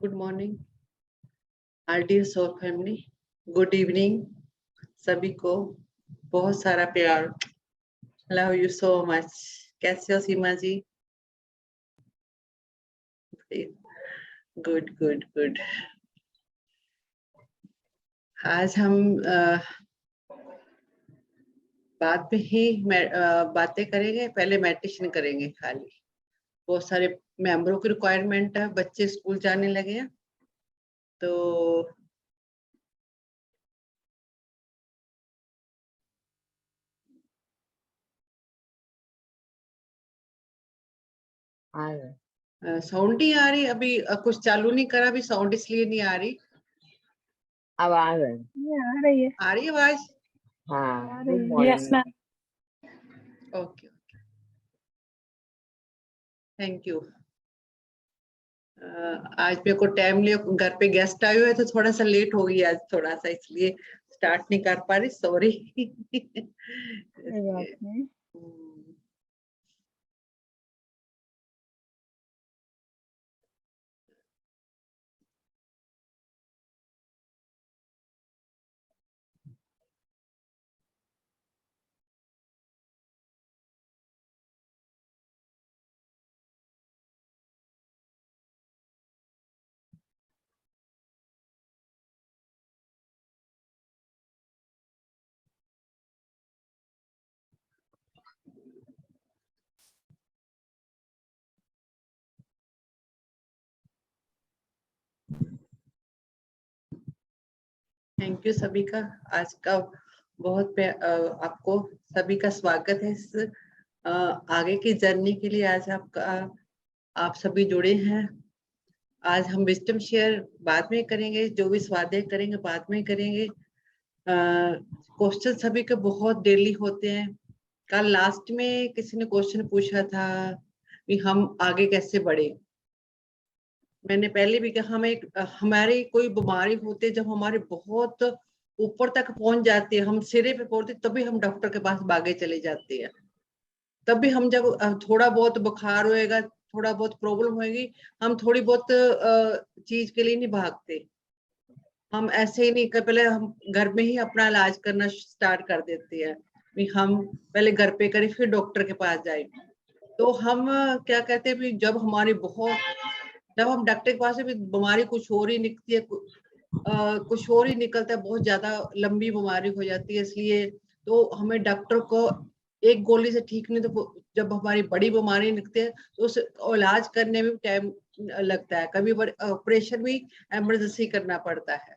Good morning R D S और family, good evening सभी को, बहुत सारा प्यार। Love you so much. कैसे हो Seema ji? Good good good. आज हम बाद में ही बातें करेंगे, पहले मेडिटेशन करेंगे। खाली बहुत सारे मेंबरों की रिक्वायरमेंट है, बच्चे स्कूल जाने लगे हैं तो साउंड नहीं आ रही अभी। कुछ चालू नहीं करा अभी, साउंड इसलिए नहीं आ रही। अब आ रही है। आ रही है आवाज? हाँ, yes ma'am. Okay okay, thank you. आज मेरे को टाइम लिया, घर पे गेस्ट आए हुए तो थोड़ा सा लेट हो गई आज, थोड़ा सा इसलिए स्टार्ट नहीं कर पा रही, सॉरी। थैंक यू सभी का। आज का बहुत आपको सभी का स्वागत है इस आगे की जर्नी के लिए। आज आप सभी जुड़े हैं। आज हम विजडम शेयर बाद में करेंगे, जो भी स्वाध्याय करेंगे बाद में करेंगे। क्वेश्चन सभी के बहुत डेली होते हैं। कल लास्ट में किसी ने क्वेश्चन पूछा था कि हम आगे कैसे बढ़े। मैंने पहले भी कहा, हमारी कोई बीमारी होती है जब हमारे बहुत ऊपर तक पहुंच जाती है, हम सिरे पे पहुंचते, तभी हम डॉक्टर के पास भागे चले जाते हैं। तभी हम जब थोड़ा बहुत बुखार होएगा, थोड़ा बहुत प्रॉब्लम होएगी, हम थोड़ी बहुत चीज के लिए नहीं भागते। हम ऐसे ही नहीं, पहले हम घर में ही अपना इलाज करना स्टार्ट कर देते हैं। हम पहले घर पे करें फिर डॉक्टर के पास जाए। तो हम क्या कहते हैं, जब हम डॉक्टर के पास से भी बीमारी कुछ और ही निकलती है, कुछ और ही निकलता है, बहुत ज्यादा लंबी बीमारी हो जाती है। इसलिए तो हमें डॉक्टर को एक गोली से ठीक नहीं, तो जब हमारी बड़ी बीमारी निकलती है तो उस इलाज करने में टाइम लगता है, कभी ऑपरेशन भी इमरजेंसी करना पड़ता है।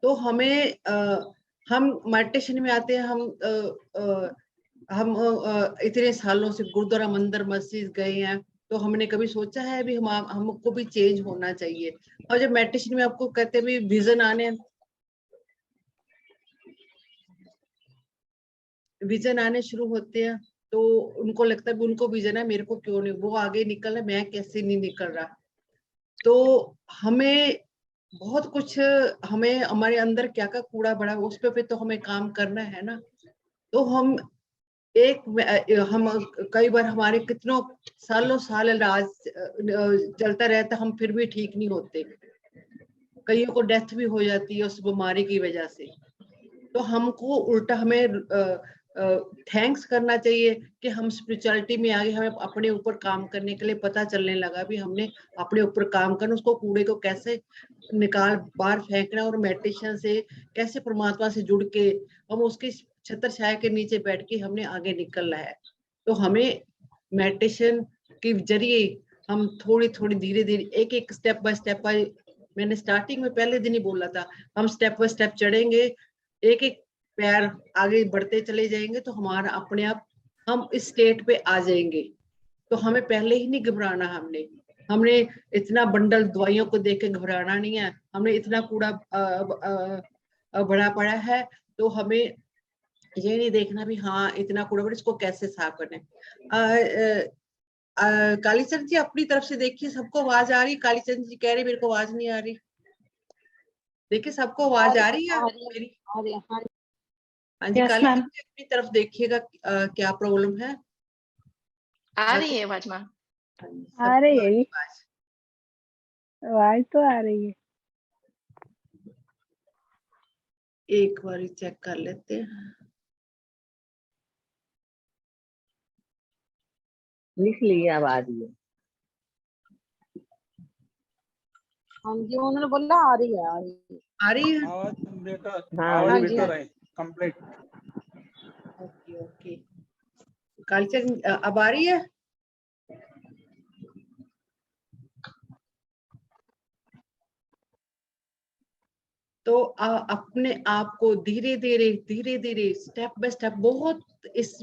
तो हम मेडिटेशन में आते हैं। हम इतने सालों से गुरुद्वारा मंदिर मस्जिद गए हैं, तो हमने कभी सोचा है भी हमको भी चेंज होना चाहिए। और जब मेडिटेशन में आपको कहते हैं भी विजन आने शुरू होते हैं, तो उनको लगता है भी उनको विजन है, मेरे को क्यों नहीं, वो आगे निकल रहा है, मैं कैसे नहीं निकल रहा। तो हमें बहुत कुछ, हमें हमारे अंदर क्या क्या कूड़ा बड़ा है उस पे तो हमें काम करना है ना। तो हम कई बार हमारे कितनों सालों साल इलाज चलता रहता, हम फिर भी ठीक नहीं होते। कईयों को डेथ भी हो जाती है उस बीमारी की वजह से। तो हमको उल्टा हमें थैंक्स करना चाहिए कि हम स्पिरिचुअलिटी में आगे, हमें अपने ऊपर काम करने के लिए पता चलने लगा भी हमने अपने ऊपर काम करना, उसको कूड़े को कैसे निकाल बाहर फेंकना, और मेडिटेशन से कैसे परमात्मा से जुड़ के हम उसकी छत्र छाया के नीचे बैठ के हमने आगे निकलना है। तो हमें मेडिटेशन के जरिए हम थोड़ी थोड़ी धीरे धीरे एक एक स्टेप बाय मैंने स्टार्टिंग में पहले दिन ही बोला था, हम स्टेप बाय स्टेप चढ़ेंगे, एक एक पैर आगे बढ़ते चले जाएंगे, तो हमारा अपने आप हम इस स्टेट पे आ जाएंगे। तो हमें पहले ही नहीं घबराना। हमने इतना बंडल दवाइयों को देख के घबराना नहीं है। हमने इतना कूड़ा बड़ा पड़ा है, तो हमें ये नहीं देखना भी हाँ इतना कूड़ा बड़ा, इसको कैसे साफ करना है। कालीचंद जी अपनी तरफ से देखिए, सबको आवाज आ रही? कालीचंद जी कह रहे मेरे को आवाज नहीं आ रही। देखिए सबको आवाज आ रही है मेरी? हाँ जी, कालीचंद जी अपनी तरफ देखिएगा क्या प्रॉब्लम है। आ रही है आवाज मैम? आ रही है। आवाज तो आ रही है। एक बार चेक कर लेते हैं। लिख लिया आवाज ये। हाँ जी, उन्होंने बोला आ रही है, आ रही है। आ रही है? आवाज बेटर, हाँ, आवाज हाँ जी, जी, बेटर है, कंप्लीट। Okay okay. कल्चर अब आ रही है? तो अपने आप को धीरे धीरे स्टेप बाय स्टेप, बहुत इस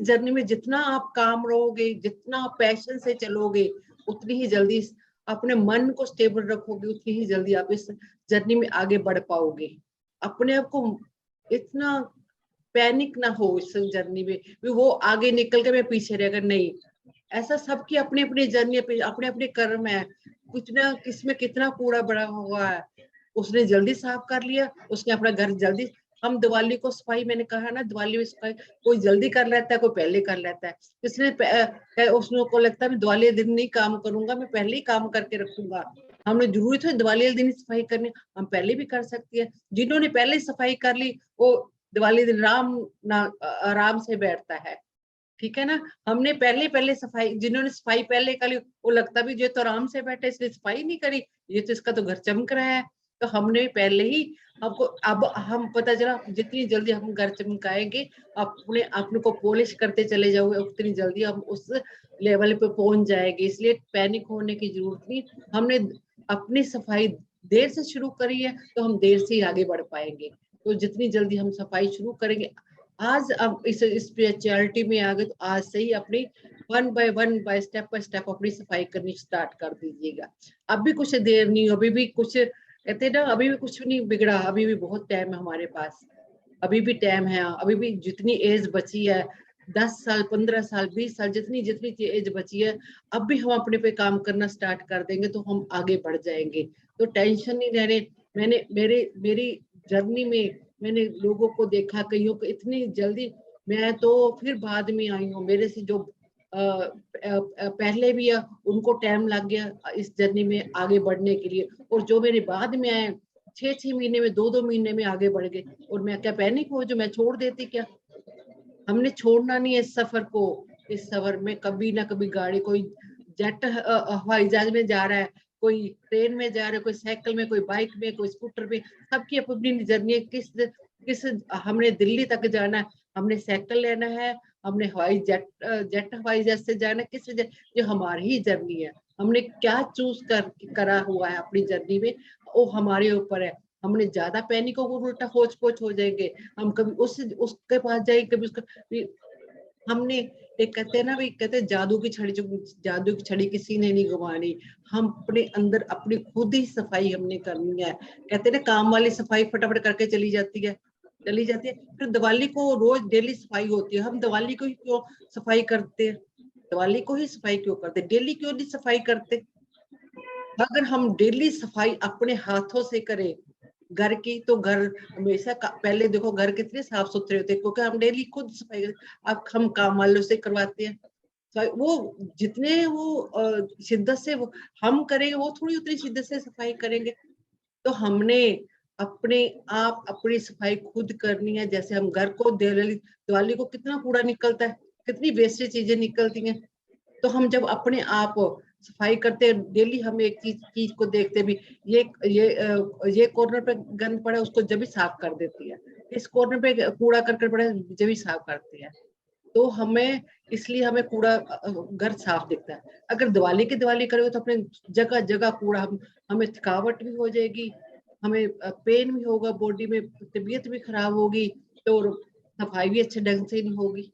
जर्नी में जितना आप काम रहोगे, जितना आप पैशन से चलोगे, उतनी ही जल्दी अपने मन को स्टेबल रखोगे, उतनी ही जल्दी आप इस जर्नी में आगे बढ़ पाओगे। अपने आप को इतना पैनिक ना हो इस जर्नी में भी वो आगे निकल के मैं पीछे रहेगा, नहीं। ऐसा सबकी अपनी अपनी जर्नी, अपने अपने कर्म है। कुछ ना किसमें कितना कूड़ा बड़ा हुआ है, उसने जल्दी साफ कर लिया, उसने अपना घर जल्दी। हम दिवाली को सफाई, मैंने कहा ना, दिवाली में सफाई कोई जल्दी कर लेता है, कोई पहले कर लेता है। इसलिए उसने को लगता है मैं दिवाली दिन नहीं काम करूंगा, मैं पहले ही काम करके रखूंगा। हमने जरूरी तो दिवाली दिन सफाई करनी, हम पहले भी कर सकती है। जिन्होंने पहले सफाई कर ली वो दिवाली दिन आराम से बैठता है, ठीक है ना। हमने पहले पहले सफाई, जिन्होंने सफाई पहले करी, वो लगता भी जो तो आराम से बैठे, इसलिए सफाई नहीं करी, ये तो इसका तो घर चमक रहा है। तो हमने पहले ही हमको, अब हम पता चला जितनी जल्दी हम घर चमकाएंगे, अपने को पॉलिश करते चले जाओगे, उतनी जल्दी हम उस लेवल पे पहुंच जाएंगे। इसलिए पैनिक होने की जरूरत नहीं। हमने अपनी सफाई देर से शुरू करी है, तो हम देर से ही आगे बढ़ पाएंगे। तो जितनी जल्दी हम सफाई शुरू करेंगे, आज अब इस स्पिरिचुअलिटी में आ गए, तो आज से ही अपनी one by step by step अपनी सफाई करनी स्टार्ट कर दीजिएगा। अभी कुछ देर नहीं, अभी भी कुछ कहते ना, अभी भी कुछ नहीं बिगड़ा, अभी भी बहुत टाइम है हमारे पास, अभी भी टाइम है। अभी भी जितनी एज बची है, 10 साल 15 साल 20 साल, जितनी जितनी एज बची है, अब भी हम अपने पे काम करना स्टार्ट कर देंगे तो हम आगे बढ़ जाएंगे। तो टेंशन नहीं रहने। मेरी जर्नी में मैंने लोगों को देखा, कईयों को इतनी जल्दी, मैं तो फिर बाद में आई हूँ, मेरे से जो पहले भी है, उनको टाइम लग गया इस जर्नी में आगे बढ़ने के लिए, और जो मेरे बाद में आए 6 6 महीने में, 2 2 महीने में आगे बढ़ गए। और मैं क्या पैनिक हो जो मैं छोड़ देती क्या? हमने छोड़ना नहीं है इस सफर को। इस सफर में कभी ना कभी गाड़ी, कोई जेट हवाई जहाज में जा रहा है, कोई ट्रेन में जा रहा है, कोई साइकिल में, कोई बाइक में, कोई स्कूटर में, सबकी अपनी जर्नी है। किस किस हमने दिल्ली तक जाना है, हमने साइकिल लेना है, हमने जेट हवाई जहाज से जाना है, किस ये हमारी ही जर्नी है। हमने क्या चूज करा हुआ है अपनी जर्नी में, वो हमारे ऊपर है। हमने ज्यादा पैनिक हो, उल्टा होच पोच हो जाएंगे, हम कभी उसके पास जाएंगे, कभी उसका हमने, एक कहते हैं ना भाई, कहते हैं जादू की छड़ी, जो जादू की छड़ी किसी ने नहीं घुमानी। हम अपने अंदर अपनी खुद ही सफाई हमने करनी है। कहते हैं ना, काम वाली सफाई फटाफट करके चली जाती है। फिर दिवाली को रोज डेली सफाई होती है, हम दिवाली को ही क्यों सफाई करते हैं? दिवाली को ही सफाई क्यों करते, डेली क्यों नहीं सफाई करते? अगर हम डेली सफाई अपने हाथों से करें घर की, तो घर हमेशा पहले देखो घर कितने साफ सुथरे होते हैं, क्योंकि हम डेली खुद सफाई अब हम काम वालों से करवाते हैं। तो वो जितने वो शिद्दत से वो हम करेंगे, वो थोड़ी उतनी शिद्दत से सफाई करेंगे। तो हमने अपने आप अपनी सफाई खुद करनी है। जैसे हम घर को दिवाली को कितना कूड़ा निकलता है, कितनी वेस्टेज चीजें निकलती हैं। तो हम जब अपने आप सफाई करते हैं डेली, हम एक चीज को देखते भी, ये कॉर्नर पे गंद पड़ा है, उसको जब भी साफ कर देती है, इस कॉर्नर पे कूड़ा करकट पड़ा है, जब भी साफ करती है। तो हमें, इसलिए हमें कूड़ा घर साफ दिखता है। अगर दिवाली करोगे तो अपने जगह जगह कूड़ा, हमें थकावट भी हो जाएगी, हमें पेन भी होगा बॉडी में, तबीयत भी खराब होगी, तो सफाई भी अच्छे ढंग से नहीं होगी।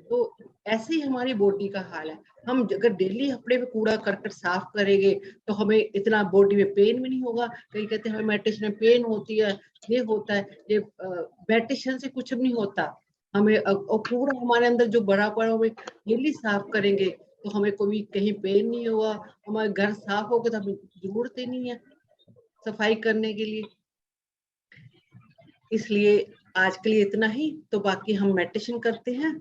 तो ऐसे ही हमारी बॉडी का हाल है। हम अगर डेली अपने में कूड़ा करकट साफ करेंगे, तो हमें इतना बॉडी में पेन भी नहीं होगा। कई कहते हैं हमें मेडिटेशन में पेन होती है, ये होता है, ये मेडिटेशन से कुछ नहीं होता। हमें और पूरा हमारे अंदर जो बड़ा पड़ा हमें डेली साफ करेंगे, तो हमें कोई कहीं पेन नहीं होगा। हमारे घर साफ होगा तो हमें जरूरत ही नहीं है सफाई करने के लिए। इसलिए आज के लिए इतना ही। तो बाकी हम मेडिटेशन करते हैं,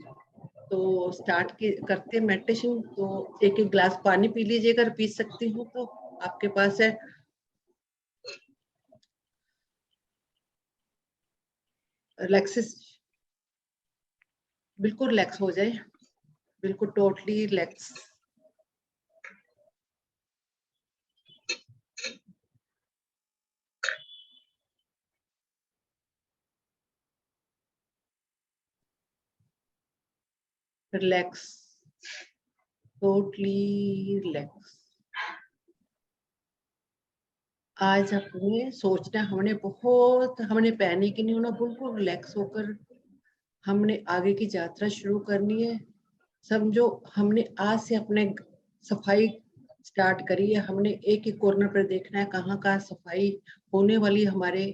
तो करते हैं मेडिटेशन। तो एक एक गिलास पानी पी लीजिए, अगर पी सकती हूँ तो आपके पास है। रिलैक्सिस, बिल्कुल रिलैक्स हो जाए, बिल्कुल totally relax. Relax, totally relax. आज हमने सोचना, हमने पैनिक नहीं होना, बिल्कुल रिलैक्स होकर हमने आगे की यात्रा शुरू करनी है। समझो हमने आज से अपने सफाई स्टार्ट करी है। हमने एक एक कॉर्नर पर देखना है कहाँ कहाँ सफाई होने वाली, हमारे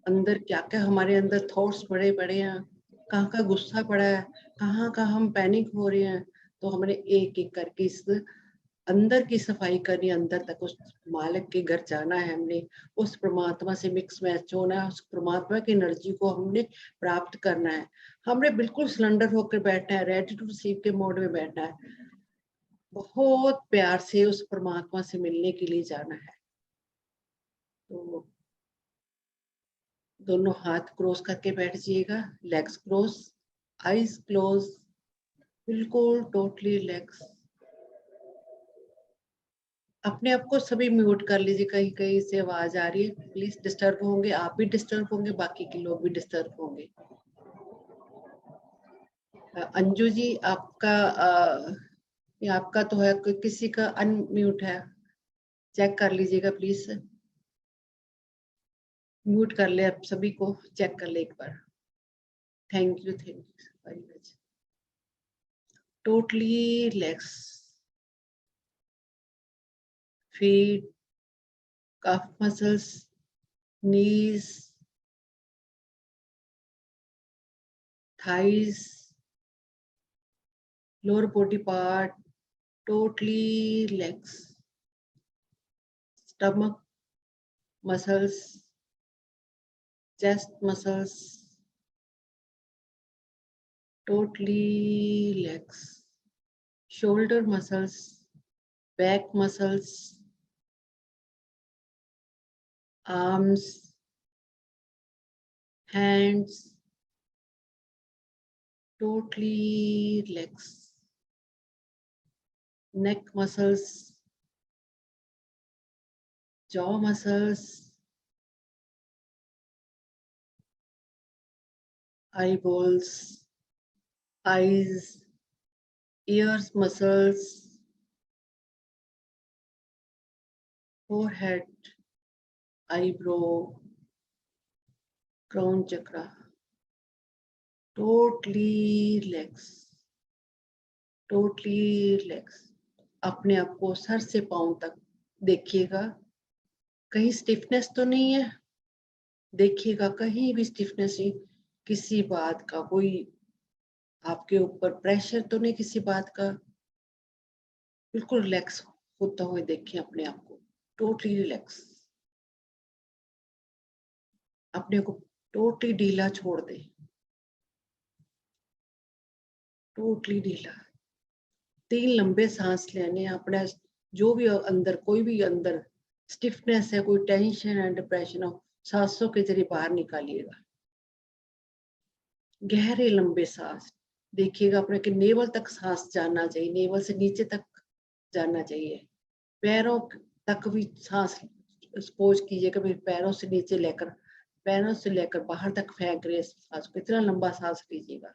अंदर क्या क्या हमारे अंदर थॉट्स पड़े पड़े हैं, कहाँ का गुस्सा पड़ा है, कहाँ का हम पैनिक हो रहे हैं। तो हमने एक एक करके इस अंदर की सफाई करनी, अंदर तक उस मालिक के घर जाना है। हमने उस परमात्मा से मिक्स मैच होना है, उस परमात्मा की एनर्जी को हमने प्राप्त करना है। हमने बिल्कुल सिलेंडर होकर बैठना है, रेडी टू रिसीव के मोड में बैठना है, बहुत प्यार से उस परमात्मा से मिलने के लिए जाना है। तो दोनों हाथ क्रॉस करके बैठ जाइएगा, लेग्स क्रॉस, आईज क्लोज, बिल्कुल टोटली रिलैक्स। अपने आप को सभी म्यूट कर लीजिए, कहीं कहीं से आवाज आ रही है, प्लीज डिस्टर्ब होंगे, आप भी डिस्टर्ब होंगे, बाकी के लोग भी डिस्टर्ब होंगे। अंजू जी आपका ये आपका तो है, किसी का अनम्यूट है, चेक कर लीजिएगा प्लीज, म्यूट कर ले, आप सभी को चेक कर ले एक बार। Thank you very much. Totally relax, feet, calf muscles, knees, thighs, lower body part, totally relax. Stomach muscles, chest muscles, totally relax. Shoulder muscles, back muscles, arms, hands, totally relax. Neck muscles, jaw muscles, eyeballs, eyes, ears muscles, forehead, eyebrow, crown chakra, totally relax, totally relax. अपने आप को sir से पांव तक देखिएगा, कहीं stiffness तो नहीं है, देखिएगा कहीं भी स्टिफनेस नहीं, किसी बात का कोई आपके ऊपर प्रेशर तो नहीं किसी बात का, बिल्कुल रिलैक्स होता हुए देखिए अपने आप को, टोटली रिलैक्स। अपने को टोटली ढीला छोड़ दे, टोटली ढीला। 3 लंबे सांस लेने, अपने जो भी अंदर कोई भी अंदर स्टिफनेस है, कोई टेंशन है, डिप्रेशन हो, सांसों के जरिए बाहर निकालिएगा। गहरे लंबे सांस देखिएगा, अपने के नेवल तक सांस जाना चाहिए, नेवल से नीचे तक जाना चाहिए, पैरों तक भी सांस सपोज कीजिएगा, पैरों से नीचे लेकर, पैरों से लेकर बाहर तक फेंक रहे सांस को, इतना लंबा सांस लीजिएगा।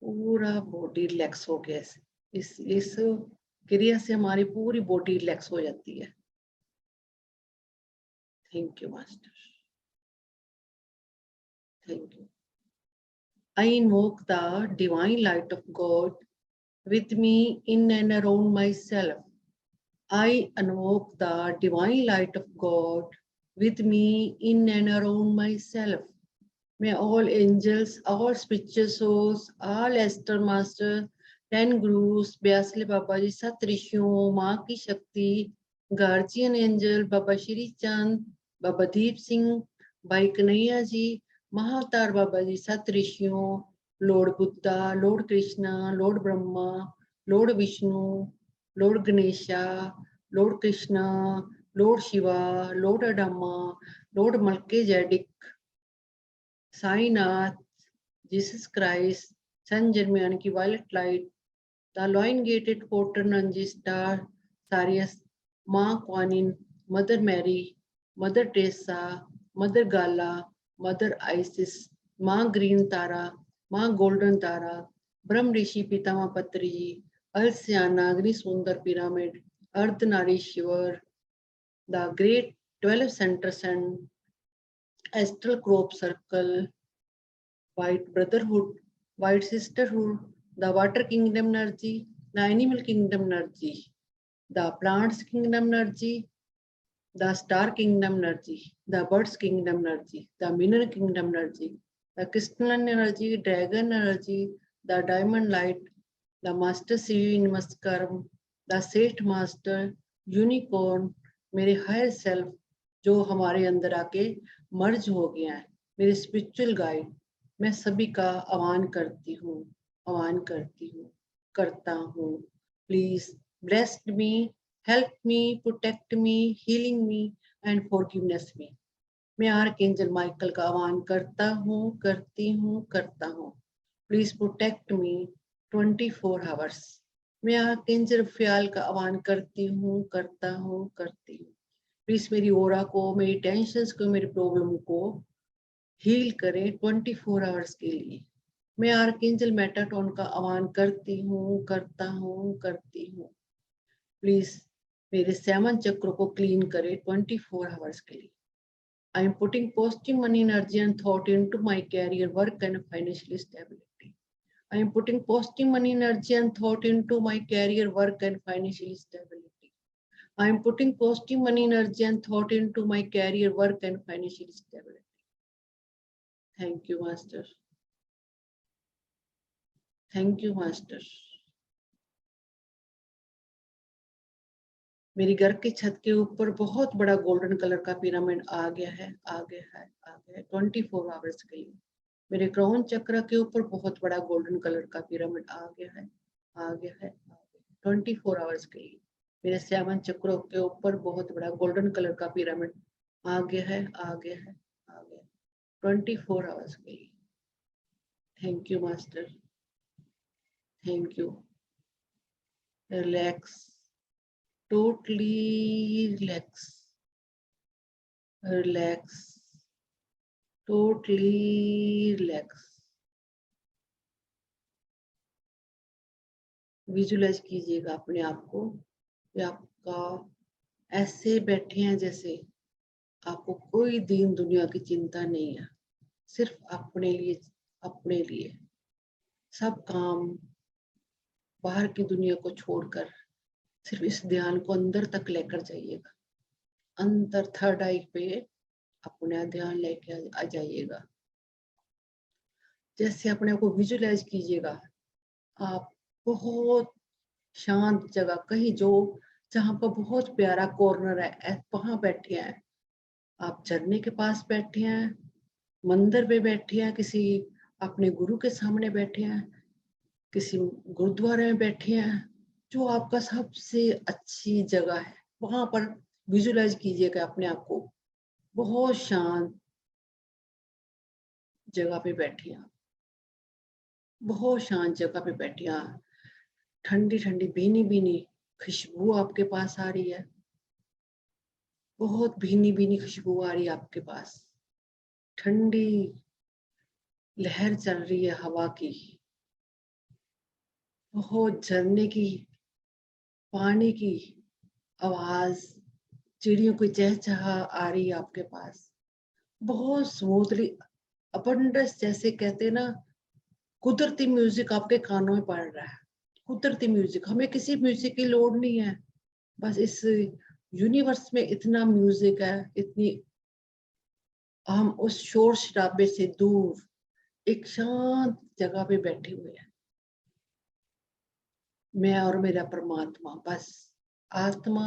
पूरा बॉडी रिलैक्स हो गया, इस क्रिया से हमारी पूरी बॉडी रिलैक्स हो जाती है। Thank you master, thank you. I invoke the divine light of God with me in and around myself. I invoke the divine light of God with me in and around myself. May all angels, all spiritual souls, all Esther Masters, 10 Gurus, 82 Baba ji, 7 ऋषियों, माँ की शक्ति, guardian angel Baba Shri Chand, Baba Deep Singh, Bhai Kanhaiya ji, Mahavatar Baba ji, सत ऋषियों, lord Buddha, lord Krishna, lord Brahma, lord Vishnu, lord Ganesha, lord Krishna, lord Shiva, lord Adama, lord Melchizedek, Sainath, Jesus Christ, saint Germain की violet light, the lion gated portal नंजी star, Sirius, माँ Quan Yin, mother Mary, mother Teresa, mother Gala, mother ISIS, माँ green तारा, माँ golden तारा, ब्रह्म ऋषि पितामह पत्री जी, अल्सियाना, अग्नि सुंदर pyramid, Ardhanarishvara, the great 12 centre sun, astral crop circle, white brotherhood, white sisterhood, the water kingdom energy, the animal kingdom energy, the plants kingdom energy, the star kingdom energy, the birds kingdom energy, the mineral kingdom energy, the crystalline energy, dragon energy, the diamond light, the master Sivi Namaskaram, the Seth master, unicorn, मेरे higher self जो हमारे अंदर आके मर्ज हो गया है, मेरे spiritual guide, मैं सभी का आह्वान करती हूँ, आह्वान करती हूँ, करता हूँ। Please blessed me, help me, protect me, healing me and forgiveness me. मैं आर्कएंजल माइकल का आह्वान करता हूँ, करती हूँ, करता हूँ। Please protect me 24 hours. मैं आर्कएंजल रफाएल का आह्वान करती हूँ, करता हूँ, करती हूँ। प्लीज मेरी ओरा को, मेरी टेंशन्स को, मेरी प्रॉब्लम को हील करें 24 आवर्स के लिए। मैं आर्कएंजल मेटाट्रॉन का आह्वान करती हूँ, करता हूँ, करती हूँ। प्लीज मेरे 7 चक्रों को क्लीन करें 24 आवर्स के लिए। I am putting positive money, energy and thought into my career, work and financial stability. I am putting positive money, energy and thought into my career, work and financial stability. I am putting positive money, energy and thought into my career, work and financial stability. Thank you, Master. Thank you, Master. मेरी घर की छत के ऊपर बहुत बड़ा golden colour का pyramid आ गया है, आ गया है, आ गया है 24 आवर्स के लिए। मेरे क्राउन चक्र के ऊपर बहुत बड़ा गोल्डन कलर का पिरामिड आ गया है, आ गया है, आ गया 24 आवर्स के लिए। मेरे 7 चक्रों के ऊपर बहुत बड़ा गोल्डन कलर का पिरामिड आ गया है, आ गया है, आ गया 24 आवर्स के लिए। Thank you master, thank you. Relax, totally relax, relax, totally relax। Visualise कीजिएगा अपने आप को कि आपका ऐसे बैठे हैं जैसे आपको कोई दीन दुनिया की चिंता नहीं है, सिर्फ अपने लिए, अपने लिए सब काम बाहर की दुनिया को छोड़कर सिर्फ इस ध्यान को अंदर तक लेकर जाइएगा। अंदर थर्ड आई पे अपना ध्यान लेके आ जाइएगा। जैसे अपने आप को विजुलाइज कीजिएगा, आप बहुत शांत जगह कहीं जो जहाँ पर बहुत प्यारा कॉर्नर है वहां बैठे हैं। आप झरने के पास बैठे हैं, मंदिर पे बैठे हैं, किसी अपने गुरु के सामने बैठे हैं, किसी गुरुद्वारे में बैठे हैं, जो आपका सबसे अच्छी जगह है वहां पर विजुलाइज कीजिएगा अपने आप को बहुत शांत जगह पे बैठे हैं, बहुत शांत जगह पे बैठे हैं। ठंडी ठंडी भीनी भीनी खुशबू आपके पास आ रही है, बहुत भीनी भीनी खुशबू आ रही है आपके पास। ठंडी लहर चल रही है हवा की, बहुत झरने की, पानी की आवाज, चिड़ियों की चहचहा आ रही है आपके पास। बहुत स्मूथली अबंडेंस, जैसे कहते हैं ना, कुदरती म्यूजिक आपके कानों में पड़ रहा है। कुदरती म्यूजिक, हमें किसी म्यूजिक की लोड़ नहीं है, बस इस यूनिवर्स में इतना म्यूजिक है, इतनी हम उस शोर शराबे से दूर एक शांत जगह पे बैठे हुए हैं, मैं और मेरा परमात्मा, बस आत्मा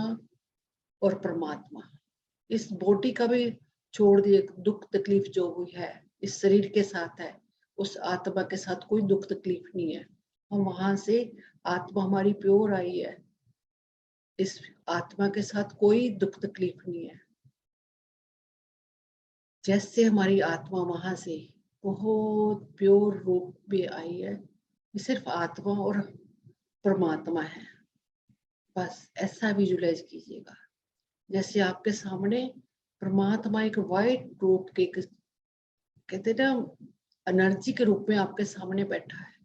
और परमात्मा। इस बॉडी का भी छोड़ दिए, दुख तकलीफ जो हुई है इस शरीर के साथ है, उस आत्मा के साथ कोई दुख तकलीफ नहीं है। हम वहां से, आत्मा हमारी प्योर आई है, इस आत्मा के साथ कोई दुख तकलीफ नहीं है। जैसे हमारी आत्मा वहां से बहुत प्योर रूप में आई है, सिर्फ आत्मा और परमात्मा है, बस ऐसा विजुलाइज कीजिएगा। जैसे आपके सामने परमात्मा एक वाइट रूप के, कहते ना, एनर्जी के रूप में आपके सामने बैठा है।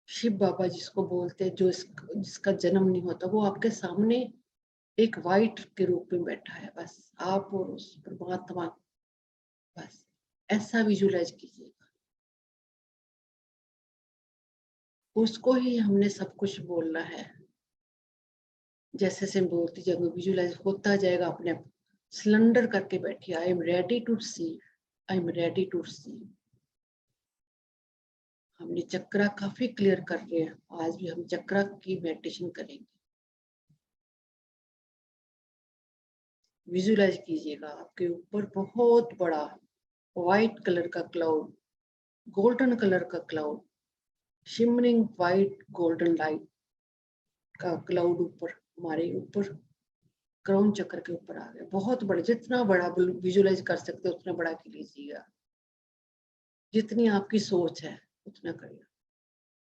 शिव बाबा जिसको बोलते हैं, जो जिसका जन्म नहीं होता, वो आपके सामने एक वाइट के रूप में बैठा है, बस आप और उस परमात्मा, बस ऐसा विजुलाइज कीजिएगा। उसको ही हमने सब कुछ बोलना है। जैसे से बोलती जाएंगे विजुलाइज होता जाएगा अपने आप। सिलेंडर करके बैठिए, I am ready to see, I am ready to see. हमने चक्रा काफी क्लियर कर रहे हैं, आज भी हम चक्रा की मेडिटेशन करेंगे। विजुलाइज कीजिएगा आपके ऊपर बहुत बड़ा व्हाइट कलर का क्लाउड, गोल्डन कलर का cloud, shimmering white golden light का क्लाउड ऊपर, हमारे ऊपर क्राउन चक्र के ऊपर आ गया। बहुत बड़ा, जितना बड़ा विजुलाइज कर सकते हो उतना बड़ा कीजिएगा, जितनी आपकी सोच है उतना करिए।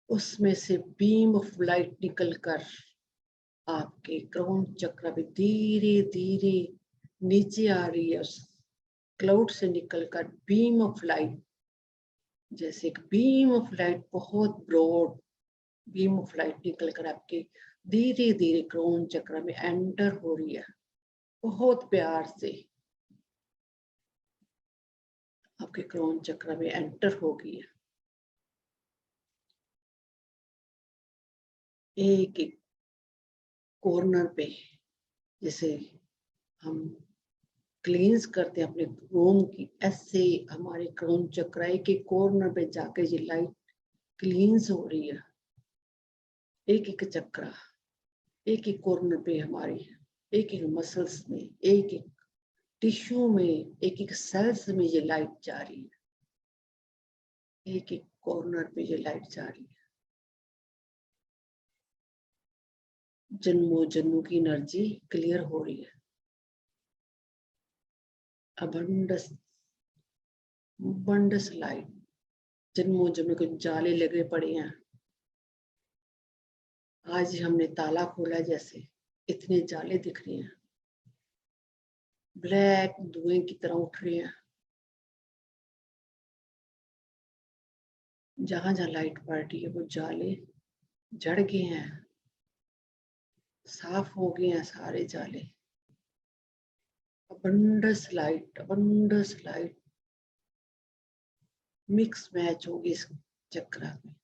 उसमें से बीम ऑफ लाइट निकल कर आपके क्राउन चक्र में धीरे धीरे नीचे आ रही है। उस क्लाउड से निकलकर बीम ऑफ लाइट, जैसे एक बीम ऑफ लाइट, बहुत ब्रॉड बीम ऑफ लाइट निकल कर आपके धीरे धीरे क्राउन चक्र में एंटर हो रही है। बहुत प्यार से आपके क्राउन चक्र में एंटर हो गई है। एक एक कॉर्नर पे, जैसे हम क्लींस करते हैं अपने रूम की, ऐसे हमारे क्राउन चक्र एक एक कॉर्नर पे जाके ये लाइट क्लींस हो रही है। एक एक चक्र, एक एक कॉर्नर पे हमारी, एक एक मसल्स में, एक एक टिश्यू में, एक एक सेल्स में ये लाइट जा रही है। एक एक कॉर्नर पे ये लाइट जा रही है। जन्मों जन्मों की एनर्जी क्लियर हो रही है। अबंडस बंडस लाइट, जन्मों जन्मों के जाले लगे पड़े हैं, आज ही हमने ताला खोला, जैसे इतने जाले दिख रहे हैं, ब्लैक धुएं की तरह उठ रहे हैं। जहां जहां लाइट पड़ रही है वो जाले जड़ गए हैं, साफ हो गए हैं सारे जाले। अबंडस लाइट मिक्स मैच होगी इस चक्र में।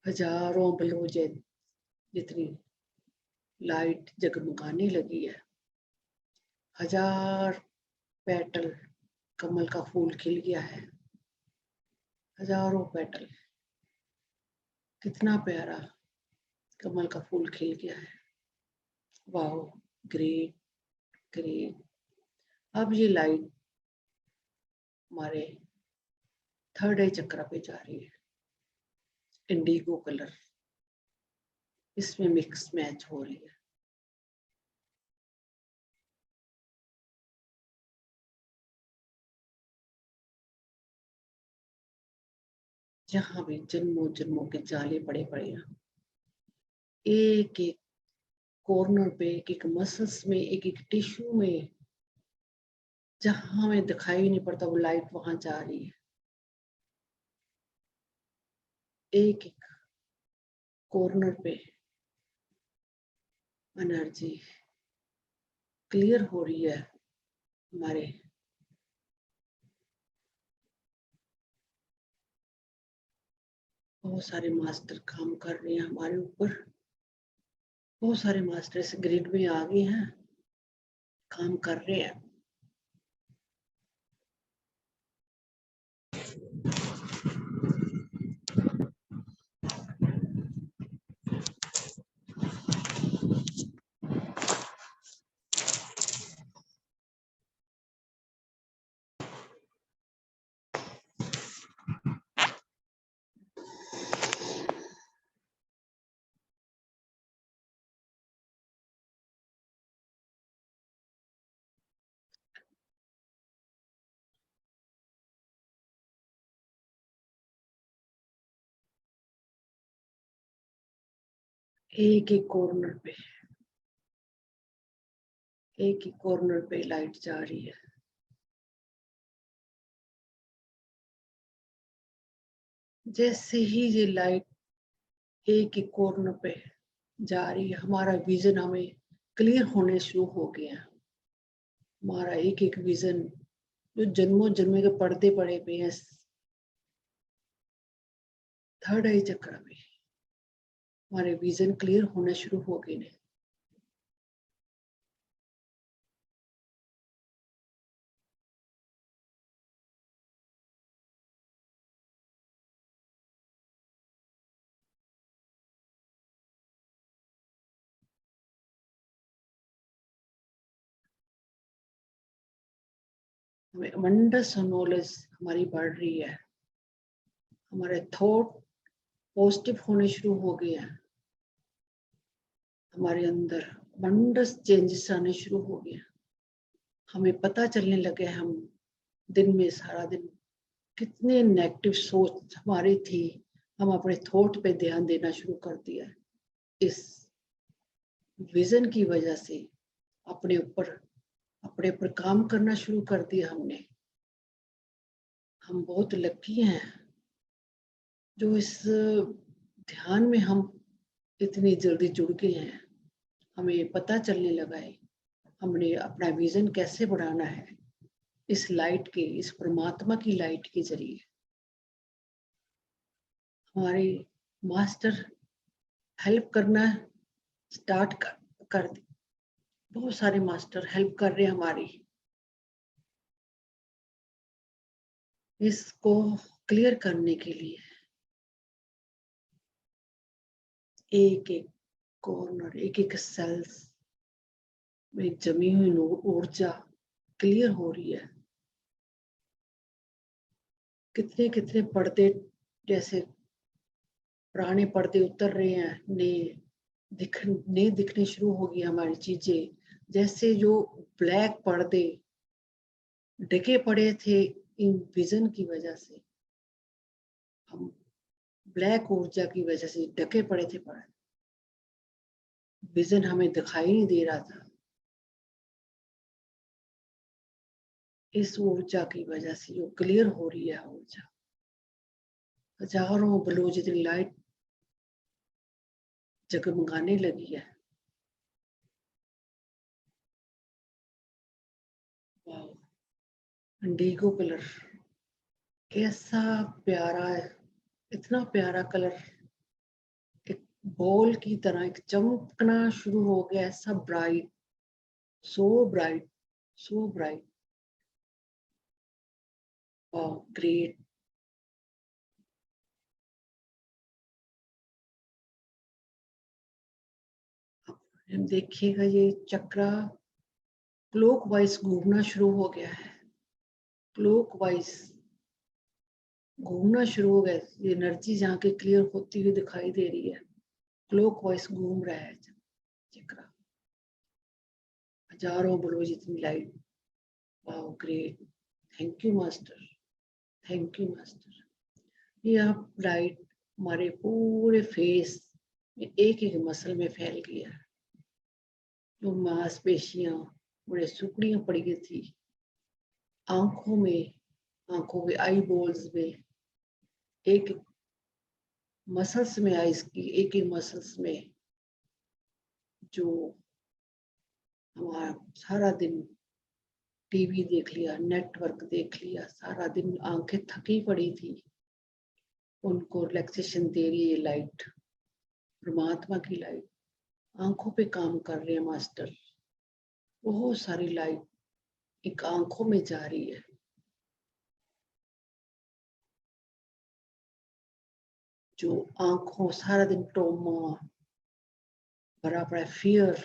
हजारों बलूजे जितनी लाइट जगमगाने लगी है, हजार पेटल कमल का फूल खिल गया है, हजारों पेटल, कितना प्यारा कमल का फूल खिल गया है। Wow, great great. अब ये लाइट हमारे थर्ड आई चक्र पे जा रही है, इंडिगो कलर इसमें मिक्स मैच हो रही है। जहां भी जन्मों जन्मों के जाले पड़े पड़े हैं, एक एक कॉर्नर पे, एक एक मसल्स में, एक एक टिश्यू में, जहां हमें दिखाई नहीं पड़ता वो लाइट वहां जा रही है। एक एक कॉर्नर पे एनर्जी क्लियर हो रही है। हमारे बहुत सारे मास्टर काम कर रहे हैं हमारे ऊपर, बहुत सारे मास्टर इस ग्रिड में आ गए हैं, काम कर रहे हैं। एक एक कॉर्नर पे लाइट जा रही है। जैसे ही ये लाइट एक एक कॉर्नर पे जा रही है, हमारा विजन हमें क्लियर होने शुरू हो गया। हमारा एक एक विजन जो जन्मों जन्मे के पर्दे पड़े पे हैं थर्ड आई चक्र में, हमारे विजन क्लियर होना शुरू हो गए ने। हमें वंडर्स नॉलेज हमारी बढ़ रही है। हमारे थॉट पॉजिटिव होने शुरू हो गए हैं। हमारे अंदर वंडर्स चेंजेस आने शुरू हो गए। हमें पता चलने लगे हम दिन में सारा दिन कितने नेगेटिव सोच हमारी थी, हम अपने थॉट पे ध्यान देना शुरू कर दिया। इस विजन की वजह से अपने ऊपर काम करना शुरू कर दिया हमने। हम बहुत लकी हैं जो इस ध्यान में हम इतनी जल्दी जुड़ गए हैं। हमें पता चलने लगा है हमने अपना विजन कैसे बढ़ाना है इस लाइट के, इस परमात्मा की लाइट के जरिए। हमारे मास्टर हेल्प करना स्टार्ट कर दी। बहुत सारे मास्टर हेल्प कर रहे हैं हमारी इसको क्लियर करने के लिए। एक एक कॉर्नर, एक एक सेल्स में जमी हुई ऊर्जा क्लियर हो रही है। कितने कितने पर्दे, जैसे पुराने पर्दे उतर रहे हैं, नए दिखने शुरू हो गई हमारी चीजें। जैसे जो ब्लैक पर्दे ढके पड़े थे इन विजन की वजह से, हम ब्लैक ऊर्जा की वजह से ढके पड़े थे, पर विजन हमें दिखाई नहीं दे रहा था। इस ऊर्जा की वजह से जो क्लियर हो रही है ऊर्जा, हजारों बलूच जितनी लाइट जगमगाने लगी है। इंडिगो कलर कैसा प्यारा है, इतना प्यारा कलर, एक बॉल की तरह एक चमकना शुरू हो गया। ऐसा bright, so bright, so bright. Great. हम देखिएगा ये चक्र क्लॉक वाइज घूमना शुरू हो गया है। क्लॉक वाइज घूमना शुरू हो गया। ये एनर्जी जहाँ के क्लियर होती हुई दिखाई दे रही है, क्लॉक वाइज घूम रहा है चक्र। हजारों बलों जितनी light. Wow great, thank you master, thank you master. ये आप लाइट हमारे पूरे फेस में एक एक मसल में फैल गया। जो मांसपेशियां बड़े सुकड़ियां पड़ गई थी आंखों में, आंखों के आई बॉल्स में, एक मसल्स में, आइस की एक एक मसल्स में, जो हमारा सारा दिन टीवी देख लिया, नेटवर्क देख लिया, सारा दिन आंखें थकी पड़ी थी, उनको रिलैक्सेशन दे रही है लाइट, परमात्मा की लाइट। आंखों पे काम कर रहे हैं मास्टर। बहुत सारी लाइट एक आंखों में जा रही है। जो आंखों सारा दिन ट्रॉमा भरा पड़ा, फियर,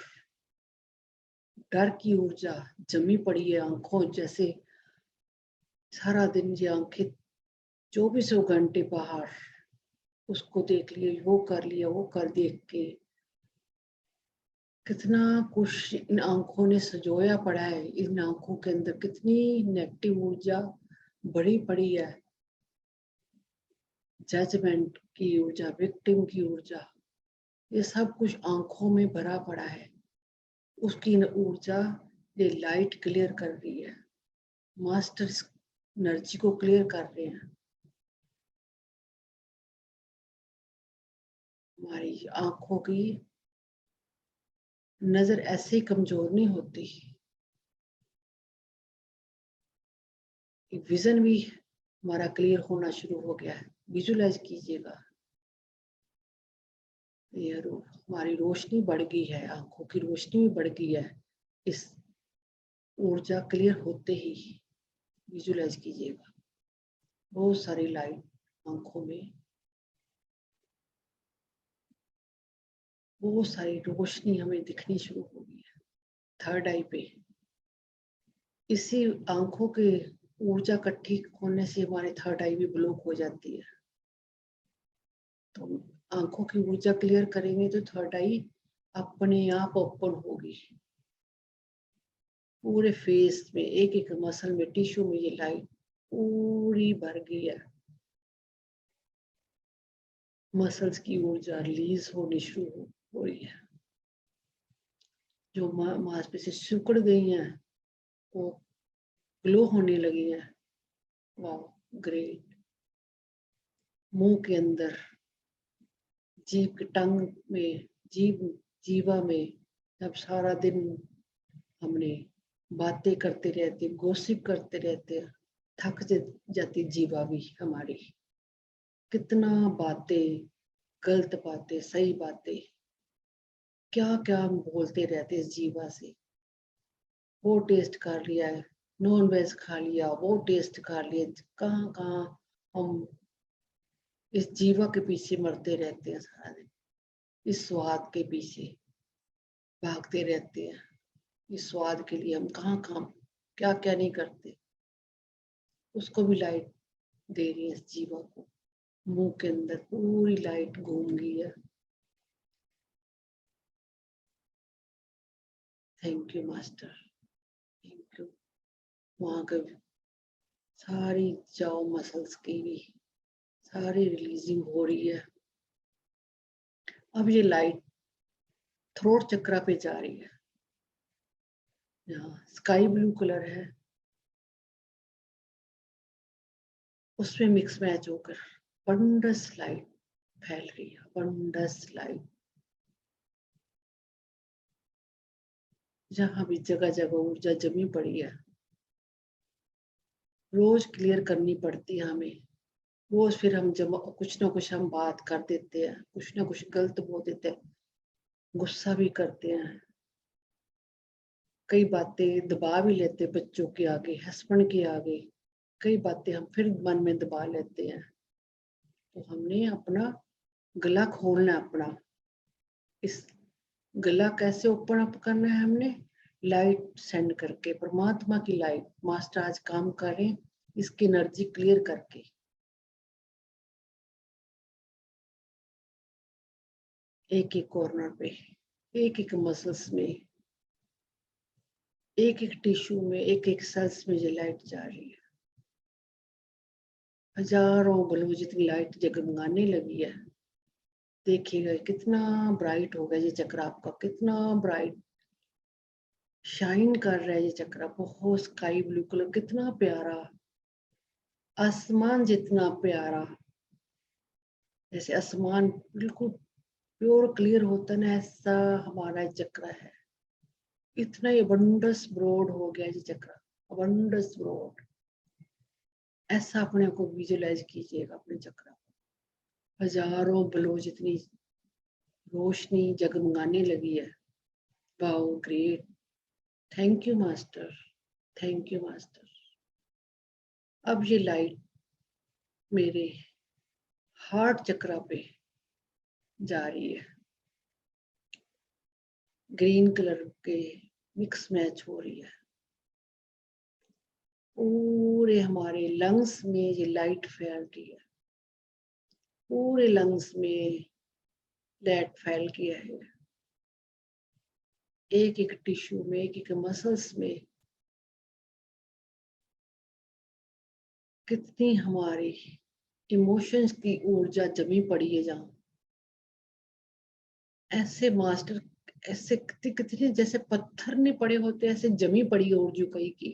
डर की ऊर्जा जमी पड़ी है आंखों। जैसे सारा दिन ये आंखें 24 घंटे बाहर, उसको देख लिया, वो कर लिया, वो कर, देख के कितना कुछ इन आंखों ने सजोया पड़ा है। इन आंखों के अंदर कितनी नेगेटिव ऊर्जा बड़ी पड़ी है। जजमेंट की ऊर्जा, विक्टिम की ऊर्जा, ये सब कुछ आंखों में भरा पड़ा है। उसकी ऊर्जा ये लाइट क्लियर कर रही है, मास्टर एनर्जी को क्लियर कर रहे हैं। हमारी आंखों की नजर ऐसे ही कमजोर नहीं होती, विजन भी हमारा क्लियर होना शुरू हो गया है। विजुलाइज कीजिएगा, ये हमारी रोशनी बढ़ गई है, आंखों की रोशनी भी बढ़ गई है इस ऊर्जा क्लियर होते ही। विजुलाइज कीजिएगा, बहुत सारी लाइट आंखों में, बहुत सारी रोशनी हमें दिखनी शुरू हो गई है थर्ड आई पे। इसी आंखों के ऊर्जा इकट्ठी होने से हमारे थर्ड आई भी ब्लॉक हो जाती है। तो आंखों की ऊर्जा क्लियर करेंगे तो थर्ड आई अपने आप ओपन होगी। पूरे फेस में, एक एक मसल में, टिश्यू में ये लाइट पूरी भर गई है। मसल्स की ऊर्जा रिलीज होनी शुरू हो रही है। जो मांसपेशियां सिकुड़ गई हैं वो ग्लो होने लगी हैं। वाह, ग्रेट। मुंह के अंदर, जीभ के टंग में, जीवा में, जब सारा दिन हमने बातें करते रहते, गॉसिप करते रहते, थक जाती जीवा भी हमारी। कितना बातें, गलत बातें, सही बातें, क्या क्या हम बोलते रहते इस जीवा से। वो टेस्ट कर लिया है, नॉन वेज खा लिया, वो टेस्ट कर लिया, कहाँ कहाँ हम इस जीवा के पीछे मरते रहते हैं सारा दिन। इस स्वाद के पीछे भागते रहते हैं। इस स्वाद के लिए हम कहाँ कहाँ क्या क्या नहीं करते। उसको भी लाइट दे रही है इस जीवा को। मुंह के अंदर पूरी लाइट घूम गई है। Thank you master, thank you. वहां के सारी जाओ मसल्स की भी सारी रिलीजिंग हो रही है। अब ये लाइट थ्रोट चक्रा पे जा रही है, यहाँ स्काई ब्लू कलर है, उसमें मिक्स मैच होकर वंडरस लाइट फैल रही है। वंडरस लाइट जहां भी जगह जगह ऊर्जा जमी पड़ी है, रोज क्लियर करनी पड़ती है हमें। रोज फिर हम जब कुछ ना कुछ हम बात कर देते हैं, कुछ ना कुछ गलत बोल देते हैं, गुस्सा भी करते हैं, कई बातें दबा भी लेते हैं बच्चों के आगे, हस्बैंड के आगे। कई बातें हम फिर मन में दबा लेते हैं। तो हमने अपना गला खोलना है अपना। इस गला कैसे ओपन अप करना है हमने? लाइट सेंड करके, परमात्मा की लाइट। मास्टर आज काम करें इसकी एनर्जी क्लियर करके। एक एक कॉर्नर पे, एक एक मसल्स में, एक एक टिश्यू में, एक एक सेल्स में ये लाइट जा रही है। हजारों बल्ब जितनी लाइट जगमगाने लगी है। देखिएगा कितना ब्राइट होगा ये चक्र आपका, कितना ब्राइट शाइन कर रहा है ये चक्र। बहुत स्काई ब्लू कलर, कितना प्यारा, आसमान जितना प्यारा। जैसे आसमान बिल्कुल प्योर क्लियर होता है ना, ऐसा हमारा चक्र है। इतना ये वंडरस ब्रॉड हो गया ये चक्र, वंडरस ब्रॉड। ऐसा अपने को विजुलाइज कीजिएगा अपने चक्र को। हजारों ब्लो जितनी रोशनी जगमगाने लगी है। Wow, great. Thank you master, thank you master. अब ये लाइट मेरे हार्ट चक्र पे जा रही है। ग्रीन कलर के मिक्स मैच हो रही है। पूरे हमारे लंग्स में ये लाइट फैल रही है। पूरे लंग्स में लाइट फैल गया है। एक एक टिश्यू में, एक एक मसल्स में कितनी हमारी इमोशंस की ऊर्जा जमी पड़ी है। जहाँ ऐसे मास्टर, ऐसे कितने जैसे पत्थर नहीं पड़े होते, ऐसे जमी पड़ी है उर्जू कई की।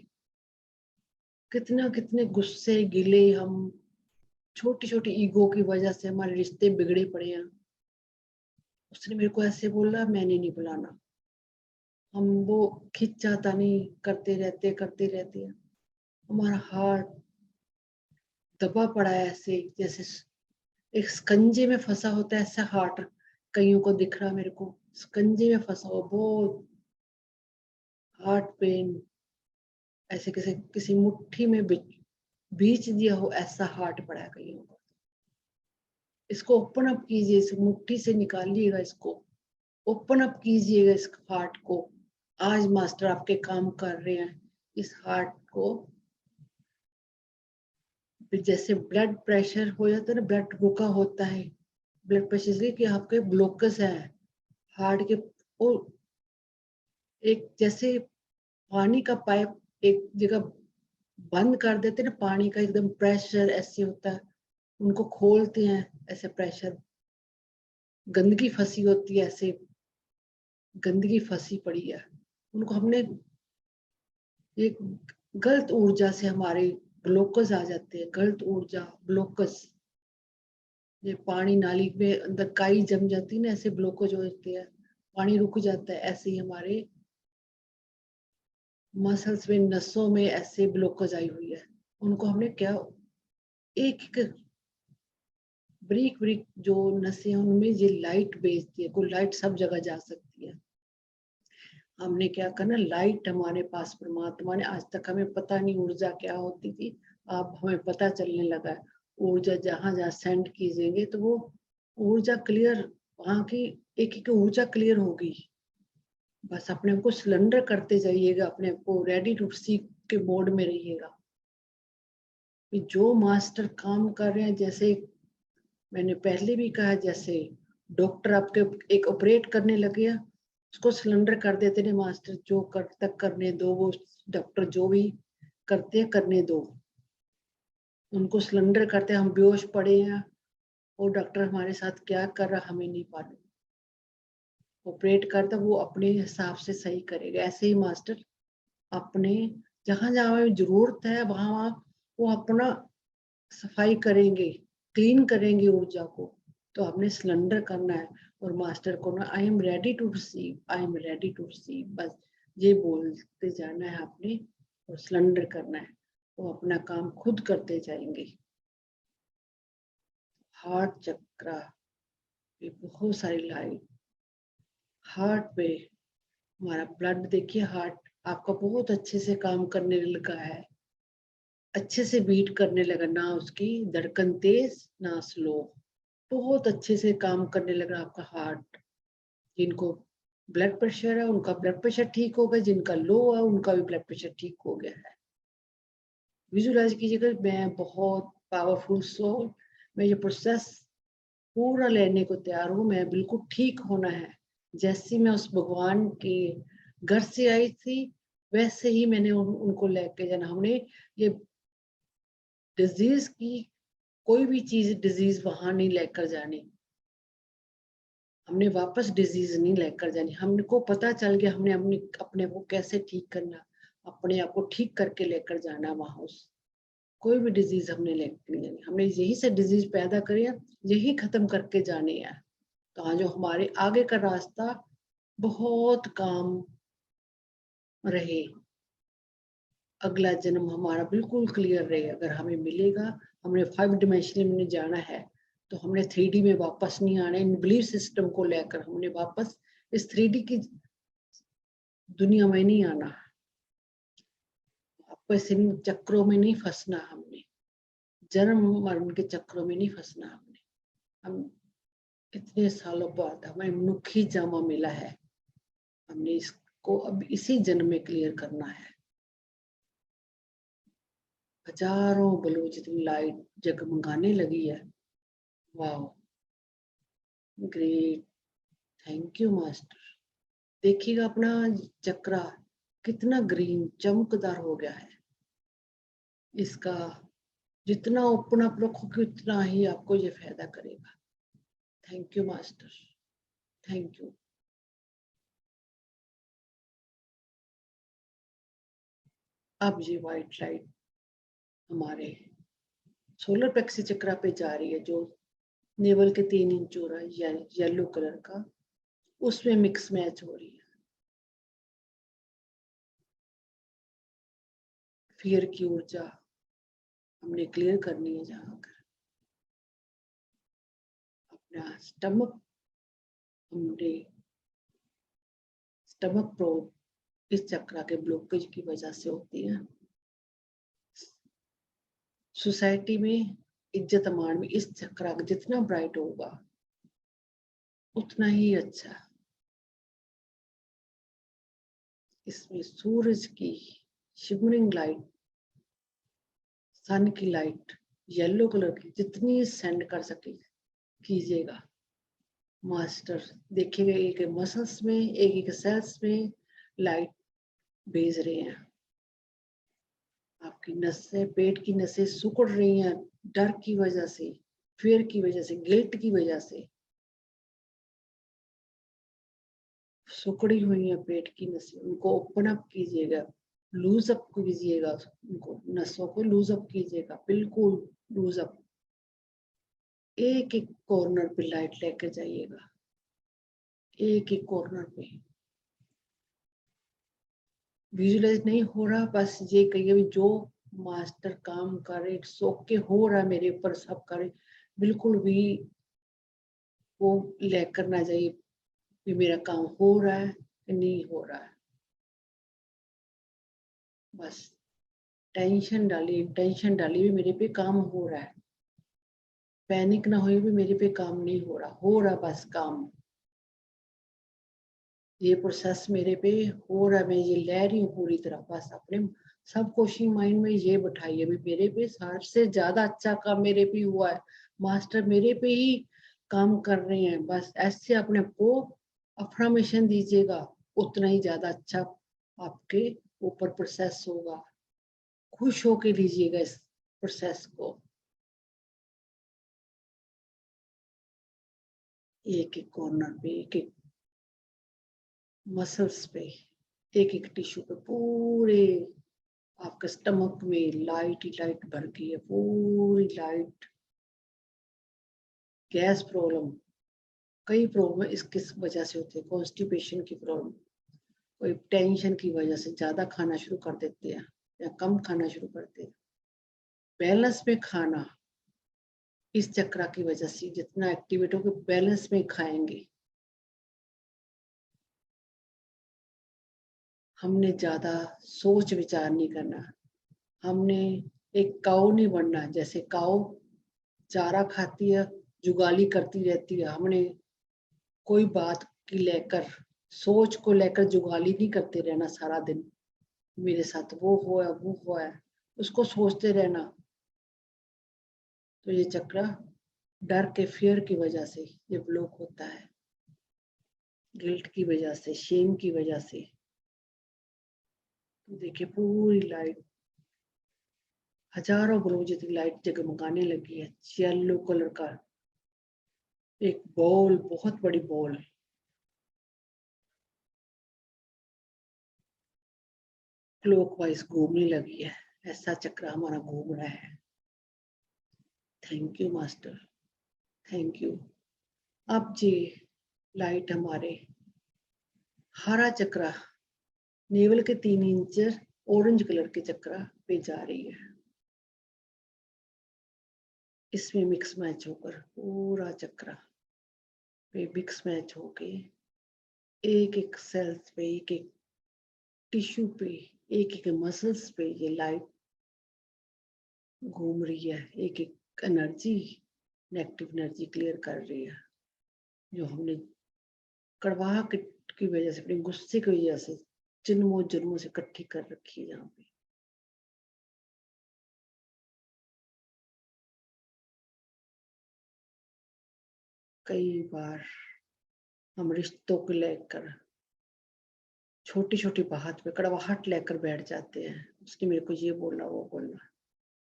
कितना कितने गुस्से गिले हम, छोटी छोटी ईगो की वजह से हमारे रिश्ते बिगड़े पड़े हैं। उसने मेरे को ऐसे बोला, मैंने नहीं बुलाना। हम वो खिंचाता नहीं करते रहते हैं। हमारा हार्ट दबा पड़ा है ऐसे, जैसे एक स्कंजे में फंसा होता है, ऐसा हार्ट कईयों को दिख रहा, मेरे को स्कंजे में फंसा हुआ बहुत। हार्ट पेन ऐसे किसी किसी मुट्ठी में बीच दिया हो, ऐसा हार्ट पड़ा है कईयों को। इसको ओपन अप कीजिए, इस मुट्ठी से निकालिएगा, इसको ओपन अप कीजिएगा इस हार्ट को। आज मास्टर आपके काम कर रहे हैं इस हार्ट को। जैसे ब्लड प्रेशर हो जाता है ना, ब्लड रुका होता है, ब्लड प्रेशर इसलिए कि आपके ब्लॉकस है हार्ट के। वो एक जैसे पानी का पाइप एक जगह बंद कर देते ना, पानी का एकदम प्रेशर ऐसे होता है, उनको खोलते हैं ऐसे प्रेशर, गंदगी फंसी होती है ऐसे, गंदगी फंसी पड़ी है, उनको हमने एक गलत ऊर्जा से हमारे ब्लॉकस आ जाते हैं, गलत ऊर्जा ब्लॉकस। ये पानी नाली में अंदर काई जम जाती है ना, ऐसे ब्लॉकज होते हैं, पानी रुक जाता है, ऐसे ही हमारे मसल्स में नसों में ऐसे ब्लॉकज आई हुई है। उनको हमने क्या, एक एक ब्रीक ब्रीक जो नसें हैं उनमें ये लाइट भेजती है, कोई लाइट सब जगह जा सकती है। हमने क्या करना, लाइट हमारे पास परमात्मा ने, आज तक हमें पता नहीं ऊर्जा क्या होती थी, अब हमें पता चलने लगा है। ऊर्जा जहां जहां सेंड कीजिएंगे तो वो ऊर्जा क्लियर, वहां की एक एक ऊर्जा क्लियर होगी। बस अपने को सिलेंडर करते जाइएगा, अपने को रेडी टू सीख के मोड में रहिएगा कि जो मास्टर काम कर रहे हैं। जैसे मैंने पहले भी कहा, जैसे डॉक्टर आपके एक ऑपरेट करने लगे हैं, उसको सिलेंडर कर देते हैं मास्टर, जो कर तक करने दो, वो डॉक्टर जो भी करते हैं करने दो, उनको सिलेंडर करते हैं। हम बेहोश पड़े हैं, वो डॉक्टर हमारे साथ क्या कर रहा हमें नहीं मालूम, ऑपरेट करता वो अपने हिसाब से सही करेगा। ऐसे ही मास्टर अपने जहां जहां हमें जरूरत है वहां वहां वो अपना सफाई करेंगे, क्लीन करेंगे ऊर्जा को। तो हमने सिलेंडर करना है और मास्टर को ना, I am ready to receive, I am ready to receive, बस ये बोलते जाना है आपने और सिलेंडर करना है, वो अपना काम खुद करते जाएंगे। हार्ट चक्रा पे बहुत सारी लाइट, हार्ट पे हमारा ब्लड देखिए, हार्ट आपका बहुत अच्छे से काम करने लगा है, अच्छे से बीट करने लगा, ना उसकी धड़कन तेज ना स्लो, बहुत अच्छे से काम करने लगा आपका हार्ट। जिनको ब्लड प्रेशर है उनका ब्लड प्रेशर ठीक हो गया, जिनका लो है उनका भी ब्लड प्रेशर ठीक हो गया है। विजुअलाइज कीजिएगा, मैं बहुत पावरफुल सोल, मैं ये प्रोसेस पूरा लेने को तैयार हूँ, मैं बिल्कुल ठीक होना है। जैसी मैं उस भगवान के घर से आई थी वैसे ही मैंने उनको लेके जाना। हमने ये डिजीज की कोई भी चीज, डिजीज वहां नहीं लेकर जानी, हमने वापस डिजीज नहीं लेकर जानी। हमको पता चल गया हमने अपने को कैसे ठीक करना, अपने आप को ठीक करके लेकर जाना वहां। उस कोई भी डिजीज हमने लेकर नहीं जानी, हमने यही से डिजीज पैदा करी है, यही खत्म करके जाने हैं। तो आज जो हमारे आगे का रास्ता बहुत काम रहे, अगला जन्म हमारा बिल्कुल क्लियर रहे, अगर हमें मिलेगा। हमने 5 डिमेंशन में जाना है तो हमने 3D में वापस नहीं आना, इन बिलीफ सिस्टम को लेकर हमने वापस इस 3D की दुनिया में नहीं आना। आपको ऐसे चक्रों में नहीं फंसना, हमने जन्म मरण के चक्रों में नहीं फंसना हमने। हम इतने सालों बाद हमें मनुष्य जामा मिला है, हमने इसको अब इसी जन्म में क्लियर करना है। हजारों बलूच जितनी लाइट जगमगाने लगी है, वाह, ग्रेट, थैंक यू मास्टर। देखिएगा अपना चक्रा कितना ग्रीन चमकदार हो गया है, इसका जितना ओपन अप रखोगे उतना ही आपको ये फायदा करेगा। Thank you master, thank you. अब ये व्हाइट लाइट हमारे सोलर प्लेक्सी चक्रा पे जा रही है, जो नेवल के 3 इंच हो रहा है येलो कलर का, उसमें मिक्स मैच हो रही है। फियर की ऊर्जा हमने क्लियर करनी है। जहाँ कर अपना स्टमक, हमने स्टमक प्रोब इस चक्रा के ब्लॉकेज की वजह से होती है। सोसाइटी में इज्जत मान में इस चक्रा जितना ब्राइट होगा उतना ही अच्छा। इसमें सूरज की शिमरिंग लाइट, सन की लाइट येलो कलर की जितनी सेंड कर सके कीजिएगा। मास्टर देखिएगा, एक मसल्स में, एक सेल्स में लाइट भेज रहे हैं। आपकी नसें, पेट की नसें सिकुड़ रही हैं डर की वजह से, फियर की वजह से, गिल्ट की वजह से सिकुड़ी हुई है पेट की नसें, उनको ओपन अप कीजिएगा, लूज अप कीजिएगा, उनको नसों को लूज अप कीजिएगा, बिल्कुल लूज अप। एक एक कॉर्नर पे लाइट लेकर जाइएगा, एक एक कॉर्नर पे। विजुअलाइज नहीं हो रहा, बस ये कहिए जो मास्टर काम कर रहे, सो के हो रहा है मेरे ऊपर, सब करे, बिल्कुल भी वो लेकर ना जाइए कि मेरा काम हो रहा है कि नहीं हो रहा है। बस टेंशन डालिए भी मेरे पे काम हो रहा है, पैनिक ना हो भी मेरे पे काम नहीं हो रहा बस काम। ये प्रोसेस मेरे पे हो रहा है, मैं ये ले रही हूँ पूरी तरह। बस अपने सब कोशिश माइंड में ये बैठाइए भी मेरे पे सबसे ज्यादा अच्छा काम मेरे पे हुआ है, मास्टर मेरे पे ही काम कर रहे हैं। बस ऐसे अपने को अफर्मेशन दीजिएगा, उतना ही ज्यादा अच्छा आपके ऊपर प्रोसेस होगा। खुश होके लीजिएगा इस प्रोसेस को। एक एक कॉर्नर पे, एक एक मसल्स पे, एक एक टिश्यू पे, पूरे आपके स्टमक में लाइट ही लाइट भर गई है, पूरी लाइट। गैस प्रॉब्लम, कई प्रॉब्लम इसकी वजह से होती है, कॉन्स्टिपेशन की प्रॉब्लम, कोई टेंशन की वजह से ज्यादा खाना शुरू कर देते हैं या कम खाना शुरू करते हैं। बैलेंस में खाना, इस चक्रा की वजह से जितना एक्टिवेट होकर बैलेंस में खाएंगे, हमने ज्यादा सोच विचार नहीं करना, हमने एक काऊ नहीं बनना। जैसे काऊ चारा खाती है, जुगाली करती रहती है, हमने कोई बात की लेकर, सोच को लेकर जुगाली नहीं करते रहना सारा दिन, मेरे साथ वो हुआ है वो हुआ है, उसको सोचते रहना। तो ये चक्र डर के, फियर की वजह से ये ब्लॉक होता है, गिल्ट की वजह से, शेम की वजह से। तो देखिए पूरी लाइट, हजारों ग्लो जितनी लाइट जगमगाने लगी है। येलो कलर का एक बॉल, बहुत बड़ी बॉल क्लॉकवाइज घूमने लगी है, ऐसा चक्र हमारा घूम रहा है। Thank you master, thank you. अब जी लाइट हमारे हरा चक्र, नेवल के 3 इंच ऑरेंज कलर के चक्र पे जा रही है। इसमें मिक्स मैच होकर पूरा चक्र पे मिक्स मैच होके एक एक सेल्स पे, एक एक टिश्यू पे, एक एक मसल्स पे ये लाइट घूम रही है, एक एक एनर्जी, नेगेटिव एनर्जी क्लियर कर रही है, जो हमने कड़वाहट की वजह से, अपने गुस्से की वजह से जन्मों जन्मों से इकट्ठी कर रखी है यहाँ पे। कई बार हम रिश्तों को लेकर छोटी छोटी बात पे कड़वाहट लेकर बैठ जाते हैं, उसने मेरे को ये बोला वो बोला,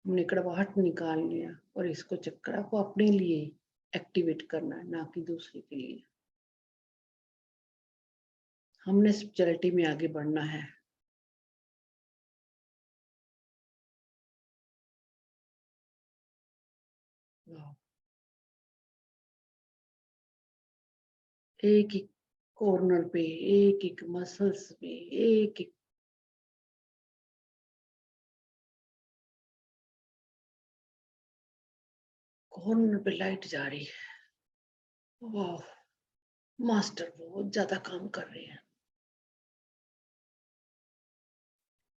हमने कड़वाहट निकालनी है और इसको चक्कर को अपने लिए एक्टिवेट करना है, ना कि दूसरे के लिए। हमने स्पिरिचुअलिटी में आगे बढ़ना है। एक एक कॉर्नर पे, एक एक मसल्स पे, एक एक कॉर्नर पे लाइट जा रही है। वाह, मास्टर बहुत ज्यादा काम कर रहे हैं।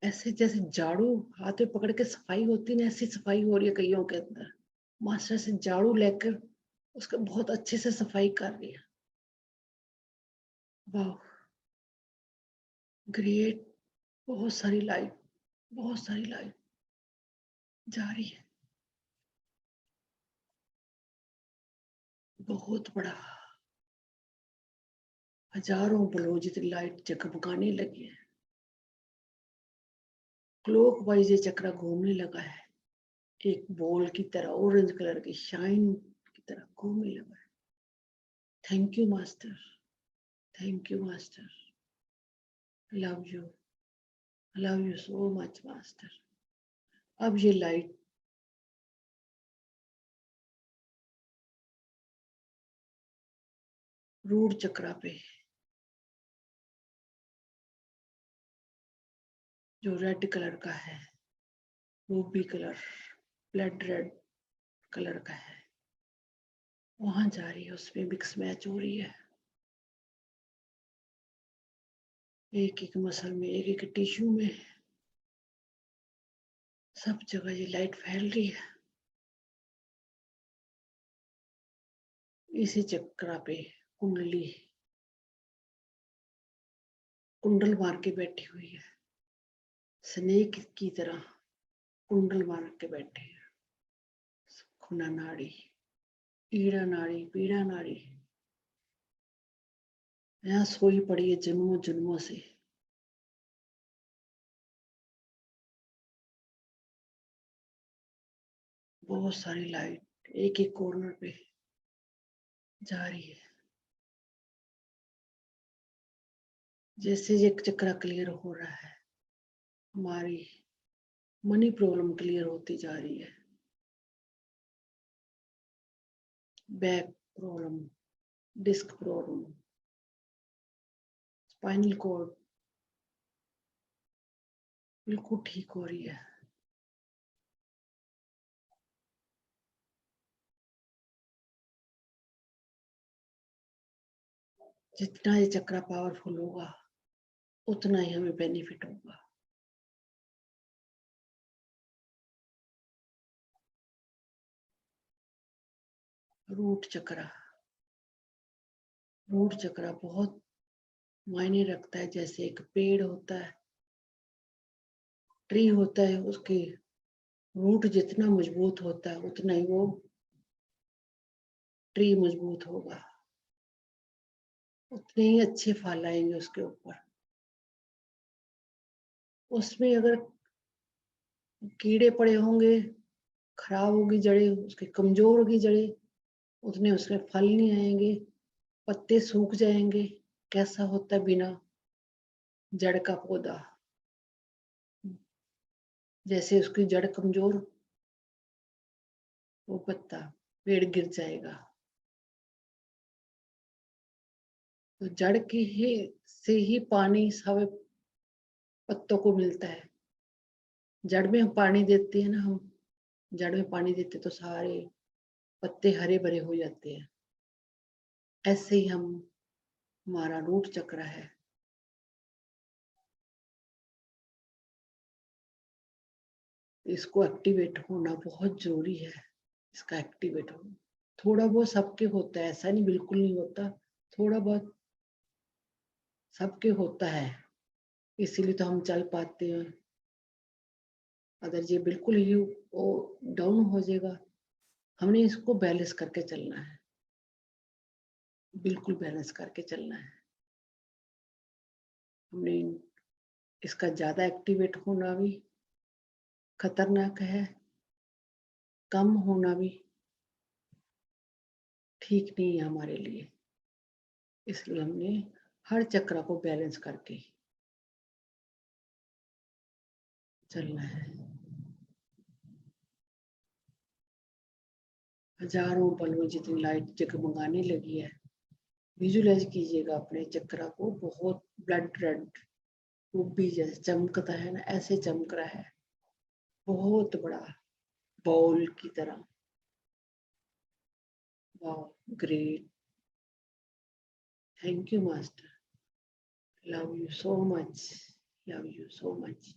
ऐसे जैसे झाड़ू हाथ में पकड़ के सफाई होती है, ऐसी सफाई हो रही है कईयों के अंदर। मास्टर से झाड़ू लेकर उसका बहुत अच्छे से सफाई कर रही है। वाह, ग्रेट। बहुत सारी लाइट, बहुत सारी लाइट जा रही है। बहुत बड़ा, हजारों बलों जितनी लाइट जगमगाने लगी है। क्लॉक वाइज ये चक्र घूमने लगा है, एक बॉल की तरह, ऑरेंज कलर की शाइन की तरह घूमने लगा है। Thank you master, thank you master, love you, love you so much master. अब ये लाइट रूट चक्रा पे, जो रेड कलर का है, Ruby colour, blood red colour का है, वहां जा रही है, उसमें मिक्स मैच हो रही है। एक एक मसल में, एक एक टिश्यू में, सब जगह ये लाइट फैल रही है। इसी चक्रा पे कुंडली कुंडल मार के बैठी हुई है, स्नेक की तरह कुंडल मार के बैठे हैं। खुना नाड़ी, ईड़ा नाड़ी, पीड़ा नाड़ी, यहाँ सोई पड़ी है जन्मों जन्मों से। बहुत सारी लाइट एक एक कॉर्नर पे जा रही है। जैसे ये चक्रा क्लियर हो रहा है, हमारी मनी प्रॉब्लम क्लियर होती जा रही है। Back problem, disc problem, spinal cord बिल्कुल ठीक हो रही है। जितना ये चक्रा पावरफुल होगा उतना ही हमें बेनिफिट होगा। रूट चक्रा, रूट चक्रा बहुत मायने रखता है। जैसे एक पेड़ होता है, ट्री होता है, उसके रूट जितना मजबूत होता है उतना ही वो ट्री मजबूत होगा, उतने ही अच्छे फल आएंगे उसके ऊपर। उसमें अगर कीड़े पड़े होंगे, खराब होगी जड़ें, उसके कमजोर होगी जड़ें, उतने उसमें फल नहीं आएंगे, पत्ते सूख जाएंगे। कैसा होता है बिना जड़ का पौधा? जैसे उसकी जड़ कमजोर, वो पत्ता, पेड़ गिर जाएगा। तो जड़ की ही से ही पानी सब पत्तों को मिलता है। जड़ में हम पानी देते हैं ना, हम जड़ में पानी देते तो सारे पत्ते हरे भरे हो जाते हैं। ऐसे ही हम, हमारा रूट चक्र है, इसको एक्टिवेट होना बहुत जरूरी है। इसका एक्टिवेट हो, थोड़ा बहुत सबके होता है, ऐसा नहीं बिल्कुल नहीं होता, थोड़ा बहुत सबके होता है, इसीलिए तो हम चल पाते हैं। अगर ये बिल्कुल ही वो डाउन हो जाएगा, हमने इसको बैलेंस करके चलना है, बिल्कुल बैलेंस करके चलना है। हमने इसका ज्यादा एक्टिवेट होना भी खतरनाक है, कम होना भी ठीक नहीं है हमारे लिए। इसलिए हमने हर चक्र को बैलेंस करके चलना है। हजारों पल में जितनी लाइट जगमगाने लगी है, विजुलाइज कीजिएगा अपने चक्र को, बहुत ब्लड रेड रूबी जैसे चमकता है ना, ऐसे चमक रहा है, बहुत बड़ा बाउल की तरह। वाह, great, thank you master, love you so much, love you so much,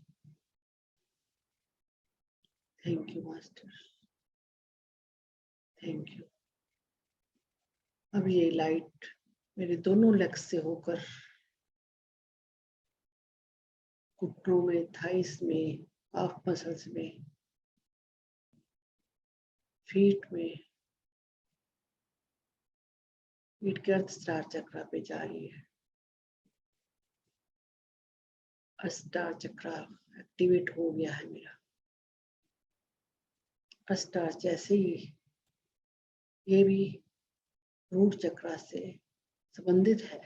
thank you master, thank you. अब ये लाइट मेरे दोनों लेग्स से होकर घुटनों में, थाइस में, हाफ मसल्स में, फीट में, फीट के अर्थ स्टार चक्र पे जा रही है। अस्टार चक्र एक्टिवेट हो गया है मेरा। अस्टार जैसे ही ये भी रूट चक्र से संबंधित है,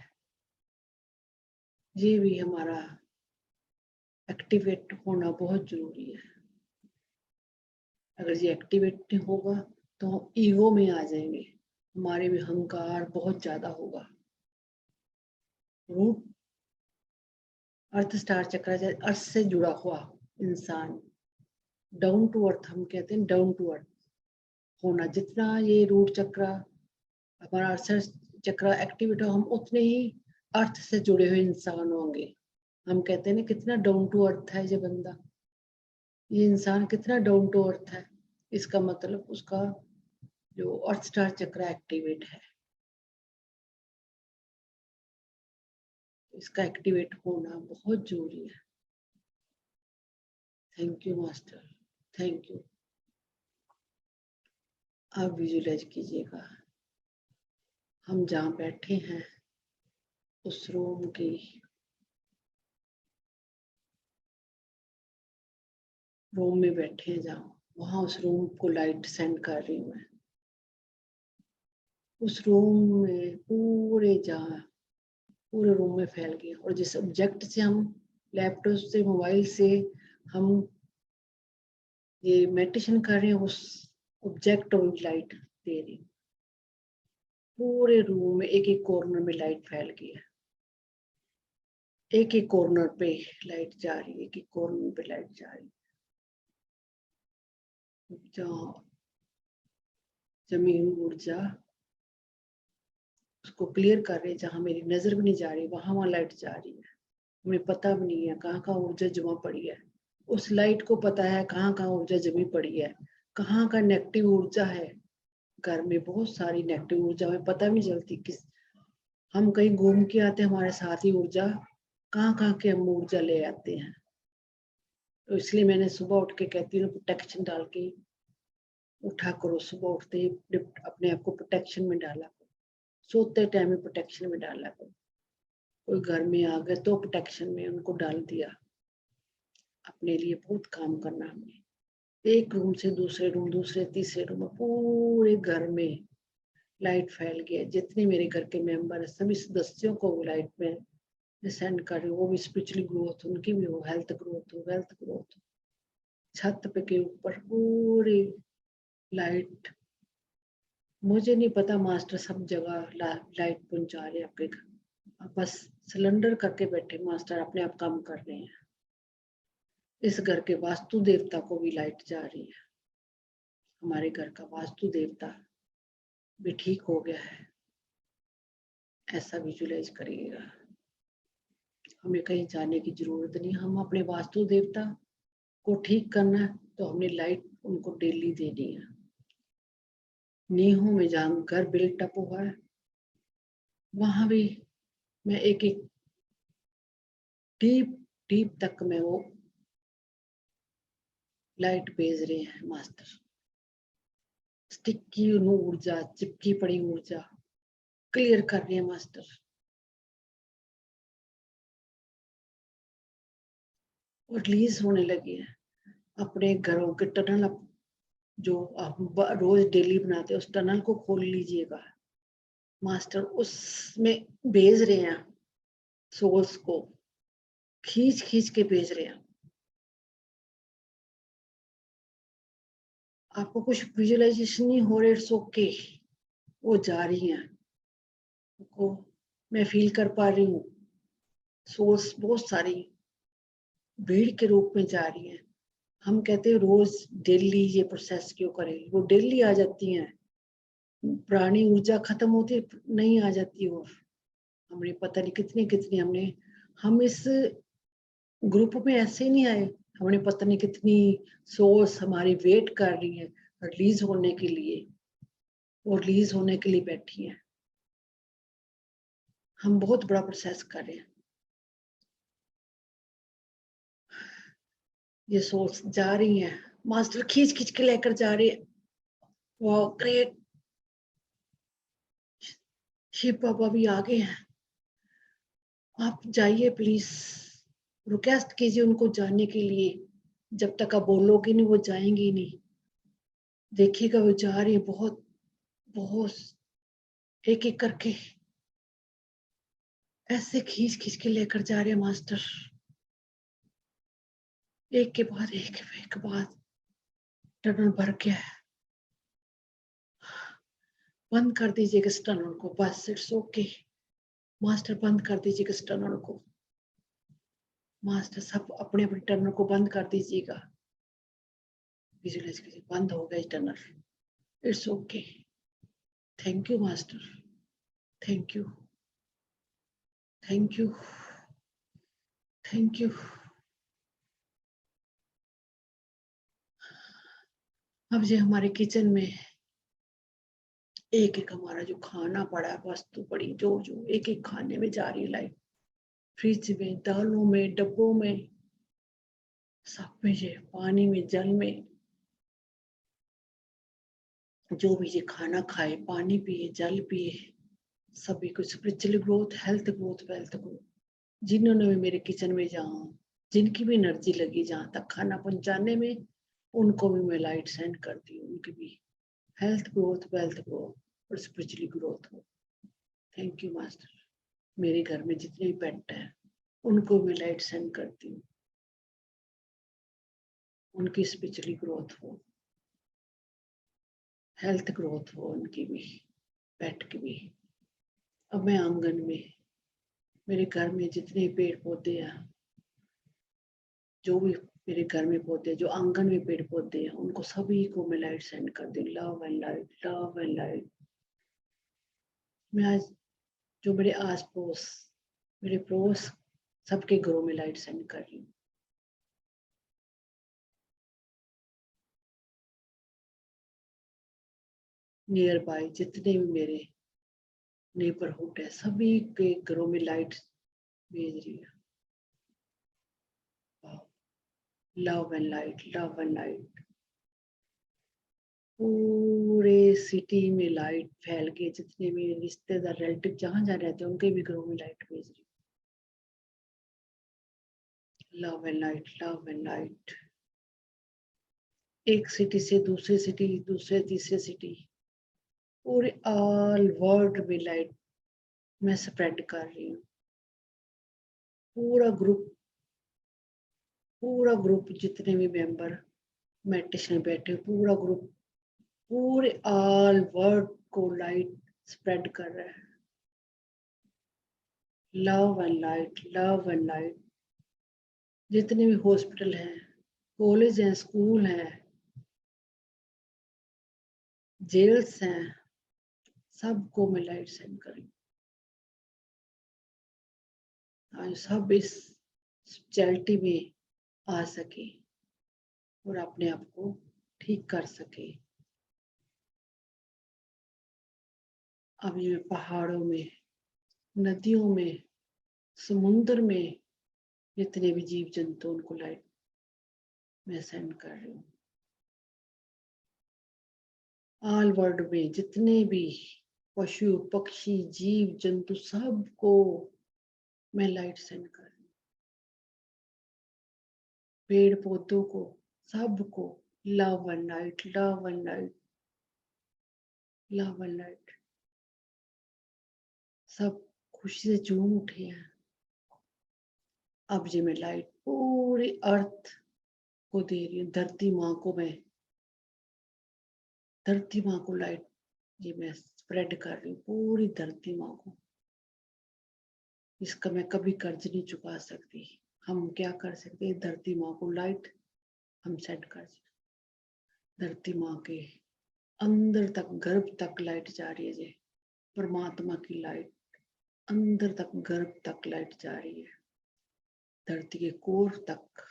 ये भी हमारा एक्टिवेट होना बहुत जरूरी है। अगर ये एक्टिवेट नहीं होगा तो हम ईगो में आ जाएंगे, हमारे में अहंकार बहुत ज्यादा होगा। रूट अर्थ स्टार चक्र अर्थ से जुड़ा हुआ इंसान, डाउन टू अर्थ हम कहते हैं, डाउन टू अर्थ होना। जितना ये रूट चक्र हमारा अर्थ चक्र एक्टिवेट हो, हम उतने ही अर्थ से जुड़े हुए इंसान होंगे। हम कहते हैं ना, कितना डाउन टू अर्थ है ये बंदा, ये इंसान कितना डाउन टू अर्थ है, इसका मतलब उसका जो अर्थ स्टार चक्र एक्टिवेट है, इसका एक्टिवेट होना बहुत जरूरी है। Thank you master, thank you. आप विजुलाइज कीजिएगा, हम जहाँ बैठे हैं उस रूम की रूम में बैठे हैं जहाँ, वहां उस रूम को लाइट सेंड कर रही हूँ मैं। उस रूम में पूरे जहाँ पूरे रूम में फैल गया, और जिस ऑब्जेक्ट से हम, लैपटॉप से, मोबाइल से हम ये मेडिटेशन कर रहे हैं, उस ऑब्जेक्ट और लाइट दे रही हूँ। पूरे रूम में एक एक कॉर्नर में लाइट फैल गई है, एक एक कॉर्नर पे लाइट जा रही है, एक एक कॉर्नर पे लाइट जा रही है। जहाँ जमीन ऊर्जा उसको क्लियर कर रहे हैं, जहाँ मेरी नजर भी नहीं जा रही वहां लाइट जा रही है। हमें पता भी नहीं है कहाँ कहाँ ऊर्जा जमा पड़ी है, उस लाइट को पता है कहाँ कहाँ ऊर्जा जमी पड़ी है, कहाँ का नेगेटिव ऊर्जा है। घर में बहुत सारी नेगेटिव ऊर्जा हमें पता भी नहीं चलती, किस हम कहीं घूम के आते हैं, हमारे साथ ही ऊर्जा कहाँ कहाँ के हम ऊर्जा ले आते हैं। तो इसलिए मैंने सुबह उठ के कहती हूँ, प्रोटेक्शन डाल के उठा करो, सुबह उठते ही अपने आप को प्रोटेक्शन में डाला करो, सोते टाइम में प्रोटेक्शन में डाला करो। कोई घर में आ गए तो प्रोटेक्शन में उनको डाल दिया। अपने लिए बहुत काम करना हमने, एक रूम से दूसरे रूम, दूसरे तीसरे रूम में, पूरे घर में लाइट फैल गया। जितने मेरे घर के मेंबर है सभी सदस्यों को वो लाइट में सेंड कर रही हूँ। वो भी स्पिरिचुअली ग्रोथ, उनकी भी हो, हेल्थ ग्रोथ हो, वेल्थ ग्रोथ। छत पे के ऊपर पूरी लाइट, मुझे नहीं पता मास्टर सब जगह लाइट पहुंचा रहे आपके घर, बस सिलेंडर करके बैठे मास्टर अपने आप काम कर रहे हैं। इस घर के वास्तु देवता को भी लाइट जा रही है, हमारे घर का वास्तु देवता भी ठीक हो गया है, ऐसा विजुलाइज करिएगा। हमें कहीं जाने की जरूरत नहीं, हम अपने वास्तु देवता को ठीक करना है तो हमने लाइट उनको डेली देनी है। नीहों में जहाँ घर बिल्टअप हुआ है वहां भी मैं एक एक डीप डीप तक में वो लाइट भेज रहे हैं मास्टर। स्टिकी ऊर्जा, चिपकी पड़ी ऊर्जा क्लियर कर रहे हैं मास्टर। और रिलीज होने लगी है अपने घरों के टनल, जो आप रोज डेली बनाते हैं उस टनल को खोल लीजिएगा, मास्टर उसमें भेज रहे हैं सोल्स को खींच खींच के भेज रहे हैं। आपको कुछ विजुअलाइजेशन नहीं हो रहे, इट्स ओके, वो जा रही हैं, को मैं फील कर पा रही हूँ। सोर्स बहुत सारी भीड़ के रूप में जा रही हैं। हम कहते हैं रोज डेली ये प्रोसेस क्यों करें, वो डेली आ जाती हैं। पुरानी ऊर्जा खत्म होती नहीं आ जाती, और हमने पता नहीं कितनी कितनी हम इस ग्रुप में ऐसे ही नहीं आए, हमने पता नहीं कितनी सोर्स हमारी वेट कर रही है रिलीज होने के लिए, और रिलीज होने के लिए बैठी हैं। हम बहुत बड़ा प्रोसेस कर रहे हैं। ये सोर्स जा रही हैं, मास्टर खींच खींच के लेकर जा रही है। वाह ग्रेट, शिव बाबा भी आ गए हैं। आप जाइए प्लीज, रिक्वेस्ट कीजिए उनको जाने के लिए। जब तक आप बोलोगे नहीं वो जाएंगी नहीं। देखिएगा वो जा रही है, बहुत बहुत एक एक करके ऐसे खींच खींच के लेकर जा रहे हैं मास्टर, एक के बाद एक बाद। टनल भर गया है, बंद कर दीजिएगा इस टनल को, बस इट्स ओके। मास्टर बंद कर दीजिएगा इस टनल को। मास्टर सब अपने अपने टनल को बंद कर दीजिएगा। विजुअलाइज कीजिए, बंद हो गया tunnel, it's okay. Thank you master, thank you, thank you, thank you. अब ये हमारे किचन में एक एक हमारा जो खाना पड़ा है, वस्तु पड़ी, जो जो एक एक खाने में जा रही है लाइफ, फ्रिज में, दालों में, डब्बों में, सब में, ये पानी में, जल में, जो भी ये खाना खाए, पानी पिए, जल पिए, सभी को spiritual growth, health growth, wealth growth. जिन्होंने भी मेरे किचन में जहाँ जिनकी भी एनर्जी लगी जहाँ तक खाना पहुंचाने में, उनको भी मैं लाइट सेंड करती हूँ, उनकी भी हेल्थ ग्रोथ, वेल्थ ग्रोथ और स्पिरिचुअली ग्रोथ हो। Thank you master. मेरे घर में जितने भी पेट हैं उनको मैं लाइट सेंड करती हूँ, उनकी स्पिरिचुअली ग्रोथ हो, हेल्थ ग्रोथ हो, उनकी भी, पेट की भी। अब मैं आंगन में, मेरे घर में जितने पेड़ पौधे हैं, जो भी मेरे घर में पौधे, जो आंगन में पेड़ पौधे हैं, उनको सभी को मैं लाइट सेंड कर दी, love and light, love and light. मैं आज जो मेरे आस पड़ोस, मेरे पड़ोस, सबके घरों में लाइट सेंड कर रही हूँ। नियर बाय जितने भी मेरे नेबरहुड है, सभी के घरों में लाइट भेज रही है। Love and light, love and light. पूरे सिटी में लाइट फैल के, जितने भी रिश्तेदार, रिलेटिव जहां जहां रहते हैं, उनके भी घरों में लाइट भेज रही। Love and light, love and light. एक सिटी से दूसरे सिटी, दूसरे तीसरे सिटी, पूरे ऑल वर्ल्ड में लाइट मैं स्प्रेड कर रही हूँ। पूरा ग्रुप जितने भी मेंबर मेडिटेशन में बैठे, पूरा ग्रुप पूरे ऑल वर्ल्ड को लाइट स्प्रेड कर रहा है। Love and light, love and light. जितने भी हॉस्पिटल हैं, कॉलेज हैं, स्कूल हैं, जेल्स हैं, सबको मैं लाइट सेंड करी। आज सब इस स्पेशलिटी में आ सके और अपने आप को ठीक कर सके। अब ये पहाड़ों में, नदियों में, समुद्र में जितने भी जीव जंतु, उनको लाइट मैं सेंड कर रही हूँ। ऑल वर्ल्ड में जितने भी पशु पक्षी जीव जंतु, सबको मैं लाइट सेंड कर रही हूँ। पेड़ पौधों को, सबको love and light, love and light, love and light. सब खुशी से झूम उठे हैं, अब ये मैं लाइट पूरी अर्थ को दे रही हूँ, धरती माँ को मैं, धरती माँ को लाइट ये मैं स्प्रेड कर रही हूँ पूरी धरती माँ को। इसका मैं कभी कर्ज नहीं चुका सकती। हम क्या कर सकते हैं, धरती माँ को लाइट हम सेंड कर सकते। धरती माँ के अंदर तक, गर्भ तक लाइट जा रही है जी, परमात्मा की लाइट अंदर तक, गर्भ तक लाइट जा रही है, धरती के कोर तक,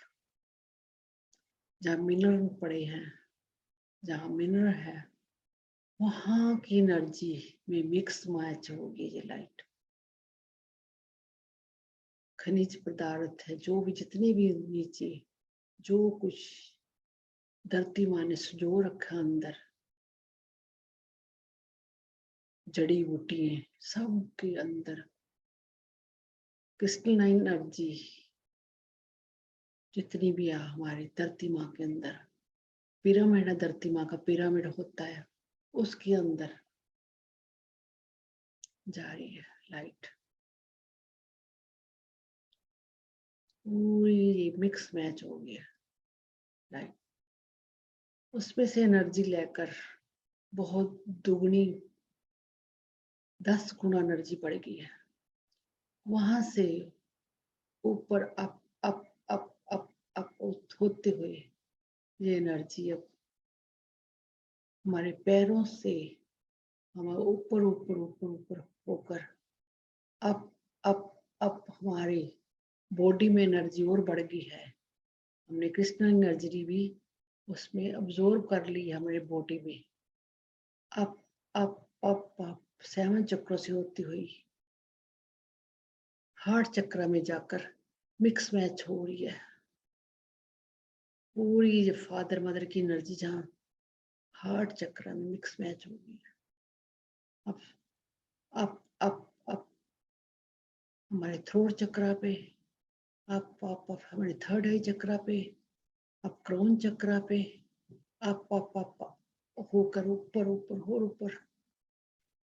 जहाँ मिनरल पड़े हैं, जहाँ मिनरल है, वहां की एनर्जी में मिक्स मैच होगी ये लाइट। खनिज पदार्थ है जो भी, जितने भी नीचे जो कुछ धरती माँ ने सजो रखा अंदर, जड़ी बूटी है, सब के अंदर क्रिस्टलाइन एनर्जी जितनी भी है हमारी धरती माँ के अंदर, पिरामिड है, धरती माँ का पिरामिड होता है, उसके अंदर जा रही है लाइट। पूरी मिक्स मैच हो गया लाइट, उसमें से एनर्जी लेकर बहुत दुगनी 10 गुना एनर्जी बढ़ गई है। वहां से ऊपर up up up up up होते हुए ये एनर्जी अब हमारे पैरों से हमारे ऊपर ऊपर ऊपर ऊपर होकर अप अप अप हमारे बॉडी में एनर्जी और बढ़ गई है। हमने कृष्ण एनर्जी भी उसमें अब्जॉर्ब कर ली है हमारे बॉडी में। अप अप अप अप 7 चक्रों से होती हुई हार्ट चक्र में जाकर मिक्स मैच हो रही है। पूरी फादर मदर की एनर्जी जहाँ हार्ट चक्र में मिक्स मैच हो गई है। अब अप अप अप हमारे थ्रोट चक्र पे, अप हमारे थर्ड आई चक्र पे, अब क्रोन चक्र पे, अप होकर ऊपर ऊपर और ऊपर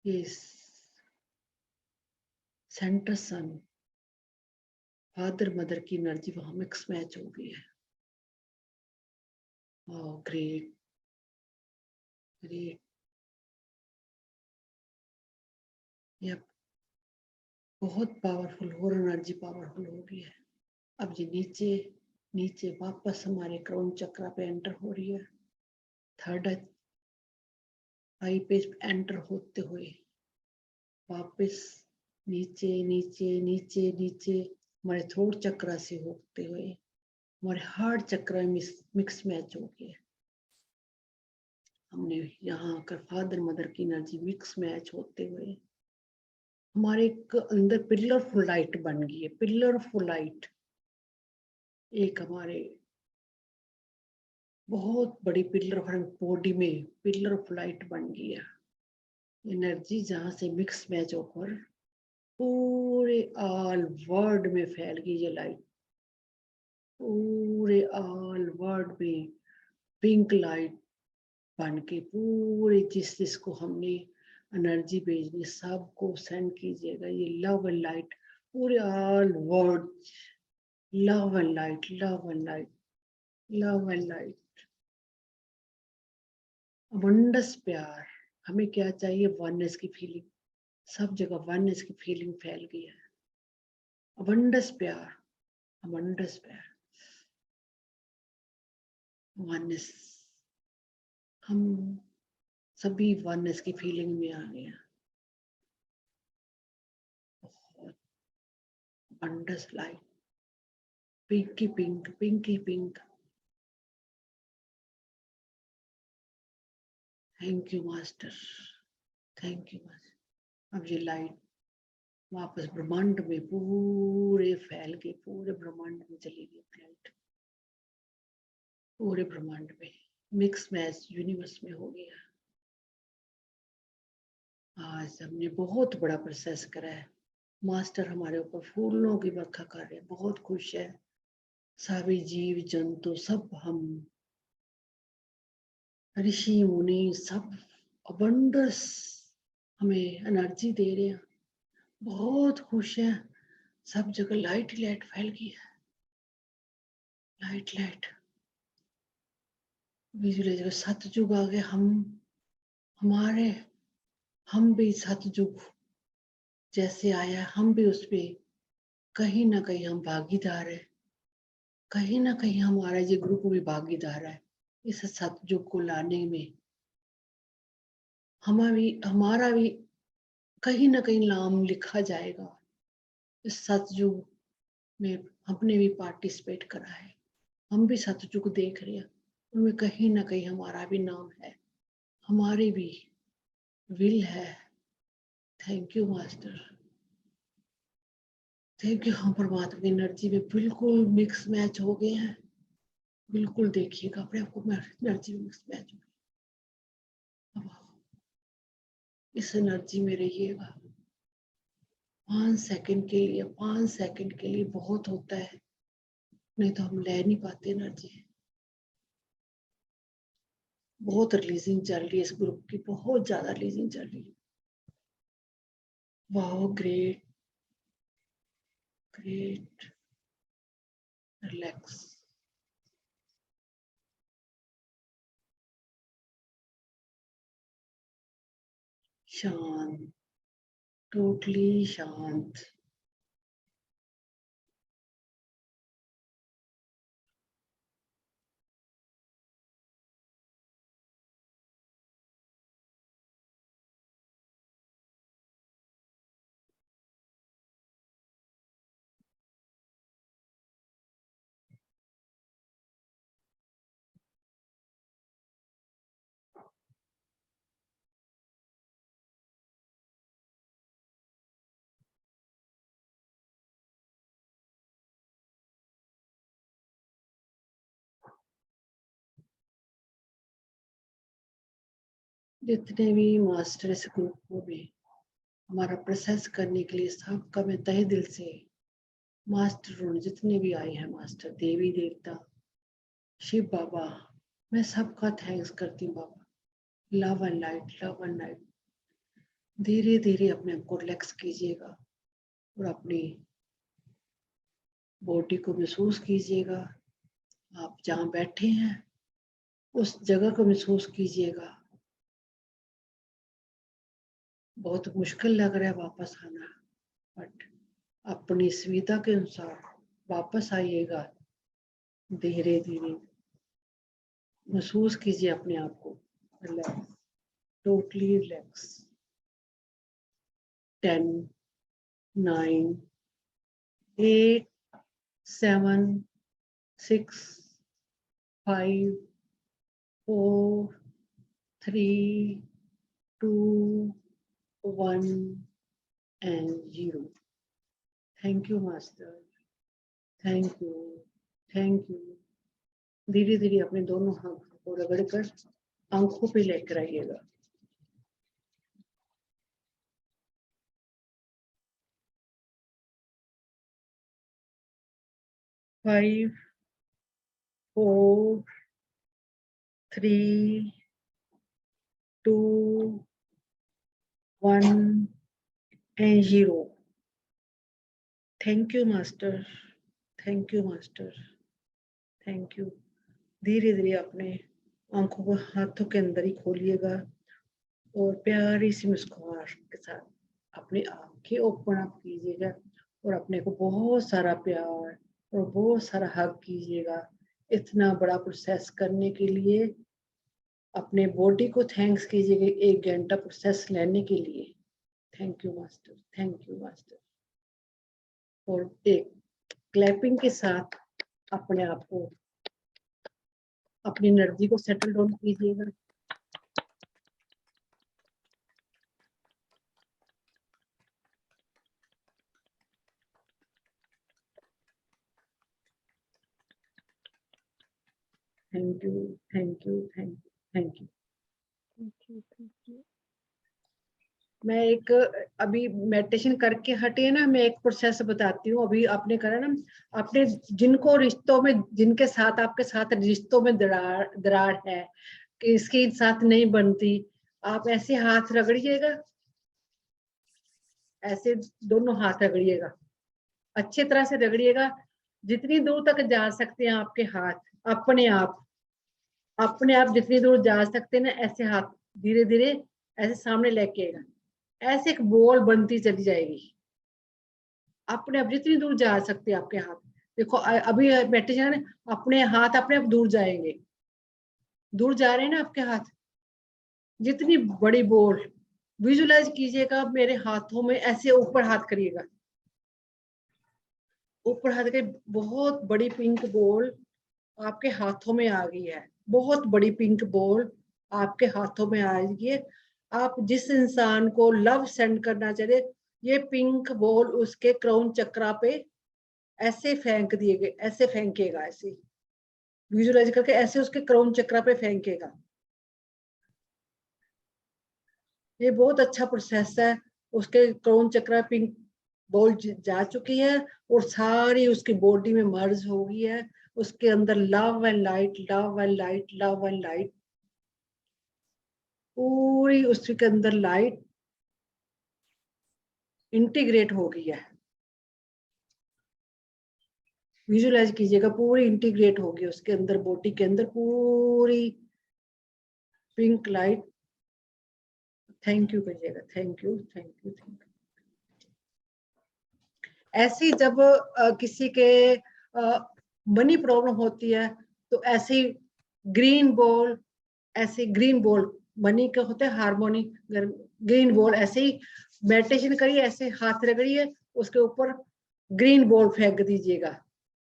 ये सेंटर सन फादर मदर की एनर्जी वहां मिक्स मैच हो गई है। ग्रेट ग्रेट, ये बहुत पावरफुल और एनर्जी पावरफुल हो गई है। अब ये नीचे नीचे वापस हमारे क्राउन चक्र पे एंटर हो रही है, थर्ड आई पे एंटर होते हुए वापस नीचे नीचे नीचे नीचे हमारे थ्रोट चक्र से होते हुए हमारे हार्ट चक्र में मिक्स मैच हो गया। हमने यहाँ आकर फादर मदर की एनर्जी मिक्स मैच होते हुए हमारे एक अंदर पिलर फुल लाइट बन गई है। पिलर फुल लाइट एक हमारे बहुत बड़ी पिलर बॉडी में पिलर ऑफ लाइट बन गई है। एनर्जी जहां से मिक्स मैच होकर पूरे ऑल वर्ल्ड में फैल गई ये लाइट। पूरे ऑल वर्ल्ड में पिंक लाइट बन के पूरे जिस जिसको हमने एनर्जी भेजनी सबको सेंड कीजिएगा ये लव एंड लाइट पूरे all world. Love and light, love and light, love and light, abundance प्यार। हमें क्या चाहिए, वननेस की फीलिंग, सब जगह वननेस की फीलिंग फैल गई है। अबंडस प्यार, अबंडस प्यार, वननेस, हम सभी वननेस की फीलिंग में आ गए हैं। बहुत abundance light, pinky pink, pinky pink. Thank you master, thank you master. अब ये लाइट वापस ब्रह्मांड में पूरे फैल गई, पूरे ब्रह्मांड में चली गई लाइट, पूरे ब्रह्मांड में मिक्स मैच यूनिवर्स में हो गया। आज हमने बहुत बड़ा प्रोसेस करा है। मास्टर हमारे ऊपर फूलों की बरखा कर रहे हैं, बहुत खुश है। सभी जीव जंतु सब, हम ऋषि मुनि सब अबंडस हमें एनर्जी दे रहे हैं, बहुत खुश है। सब जगह लाइट ही लाइट फैल गई है। लाइट लाइट विजुअलाइज करो। सतयुग आ गया, हम भी सतयुग जैसे आया, हम भी उस पे कहीं ना कहीं हम भागीदार है, कहीं ना कहीं हमारा ये ग्रुप भी भागीदार है इस सतयुग को लाने में। हमारा भी कहीं ना कहीं नाम लिखा जाएगा इस सतयुग में। हमने भी पार्टिसिपेट करा है, हम भी सतयुग देख रहे हैं, उनमें कहीं ना कहीं हमारा भी नाम है, हमारी भी विल है। Thank you master, thank you. हम परमात्मा की एनर्जी में बिल्कुल मिक्स मैच हो गए हैं। बिल्कुल देखिएगा अपने आप को, एनर्जी में मिक्स मैच हो गए। अब इस एनर्जी में रहिएगा 5 सेकंड के लिए। 5 सेकंड के लिए बहुत होता है, नहीं तो हम ले नहीं पाते एनर्जी। बहुत रिलीजिंग चल रही है इस ग्रुप की, बहुत ज्यादा रिलीजिंग चल रही है। वाह, ग्रेट ग्रेट। रिलैक्स, शांत, टोटली शांत। जितने भी मास्टर इस ग्रुप को भी हमारा प्रोसेस करने के लिए, सबका मैं तहे दिल से मास्टर जितने भी आए हैं, मास्टर देवी देवता शिव बाबा, मैं सबका थैंक्स करती हूँ Baba. Love and light, love and light. धीरे धीरे अपने आप को रिलैक्स कीजिएगा और अपनी बॉडी को महसूस कीजिएगा। आप जहाँ बैठे हैं उस जगह को महसूस कीजिएगा। बहुत मुश्किल लग रहा है वापस आना, बट अपनी सुविधा के अनुसार वापस आइएगा। धीरे धीरे महसूस कीजिए अपने आप को relax, totally relax. 10, 9, 8, 7, 6, 5, 4, 3, 2, 1 and 0. Thank you master, thank you, thank you. धीरे धीरे अपने दोनों हाथ को रगड़कर आंखों पे लेकर आइएगा। 5, 4, 3, 2, 1 and 0. Thank you master, thank you master, thank you. धीरे धीरे अपने आंखों को हाथों के अंदर ही खोलिएगा और प्यारी सी मुस्कुराहट के साथ अपनी आंखें ओपन अप कीजिएगा और अपने को बहुत सारा प्यार और बहुत सारा हग कीजिएगा। इतना बड़ा प्रोसेस करने के लिए अपने बॉडी को थैंक्स कीजिएगा, 1 घंटा प्रोसेस लेने के लिए। Thank you master, thank you master. और एक क्लैपिंग के साथ अपने आप को, अपनी एनर्जी को सेटल डाउन कीजिएगा। Thank you, thank you, thank you, thank you. मैं एक अभी मेडिटेशन करके हटे ना, मैं एक प्रोसेस बताती हूँ। अभी आपने करा ना, आपने जिनको रिश्तों में, जिनके साथ आपके साथ रिश्तों में दरार है कि इसके साथ नहीं बनती, आप ऐसे हाथ रगड़िएगा, ऐसे दोनों हाथ रगड़िएगा, अच्छे तरह से रगड़िएगा। जितनी दूर तक जा सकते हैं आपके हाथ, अपने आप जितनी दूर जा सकते हैं ना, ऐसे हाथ धीरे धीरे ऐसे सामने लेके आएगा, ऐसे एक बॉल बनती चली जाएगी। अपने आप जितनी दूर जा सकते हैं आपके हाथ, देखो अभी बैठे जाए ना, अपने हाथ अपने आप दूर जाएंगे, दूर जा रहे हैं ना आपके हाथ, जितनी बड़ी बॉल विजुलाइज कीजिएगा मेरे हाथों में, ऐसे ऊपर हाथ करिएगा, ऊपर हाथ के, बहुत बड़ी पिंक बॉल आपके हाथों में आ गई है, बहुत बड़ी पिंक बॉल आपके हाथों में आ गई है। आप जिस इंसान को लव सेंड करना चाहते, ये पिंक बॉल उसके क्राउन चक्रा पे ऐसे फेंक दिए गए, ऐसे फेंकेगा, ऐसे विजुलाइज करके ऐसे उसके क्राउन चक्रा पे फेंकेगा। ये बहुत अच्छा प्रोसेस है। उसके क्राउन चक्रा पिंक बॉल जा चुकी है और सारी उसकी बॉडी में मर्ज हो गई है। उसके अंदर love and light, love and light, love and light, पूरी उसके अंदर लाइट इंटीग्रेट हो गई है। विजुलाइज कीजिएगा, पूरी इंटीग्रेट होगी उसके अंदर, बॉडी के अंदर पूरी पिंक लाइट। थैंक यू करिएगा, thank you, thank you, thank you. ऐसी जब किसी के मनी प्रॉब्लम होती है तो ऐसे ग्रीन बॉल, ऐसे ग्रीन बॉल मनी का होता है हार्मोनी, ग्रीन बॉल ऐसे ही मेडिटेशन करिए, ऐसे हाथ रगड़िए, उसके ऊपर ग्रीन बॉल फेंक दीजिएगा,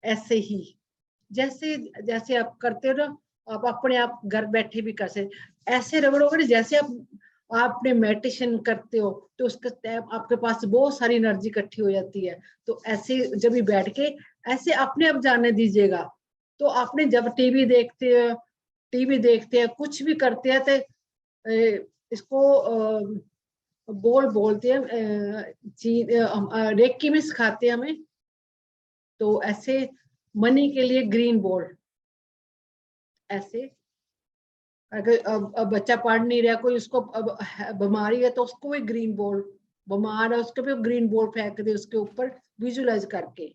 ऐसे ही जैसे जैसे आप करते हो ना, आप अपने आप घर बैठे भी कर सकते, ऐसे रगड़ोगे जैसे आपने मेडिटेशन करते हो तो उसका आपके पास बहुत सारी एनर्जी इकट्ठी हो जाती है। तो ऐसे जब भी बैठ के ऐसे अपने आप जाने दीजिएगा। तो आपने जब टीवी देखते हैं, कुछ भी करते हैं, तो इसको बोल बोलते हैं, रेकी में सिखाते हैं हमें। तो ऐसे मनी के लिए ग्रीन बॉल, ऐसे अगर अब बच्चा पढ़ नहीं रहा, कोई उसको अब बीमारी है तो उसको भी ग्रीन बॉल, बीमार है उसके भी ग्रीन बॉल फेंक दे उसके ऊपर विजुलाइज करके।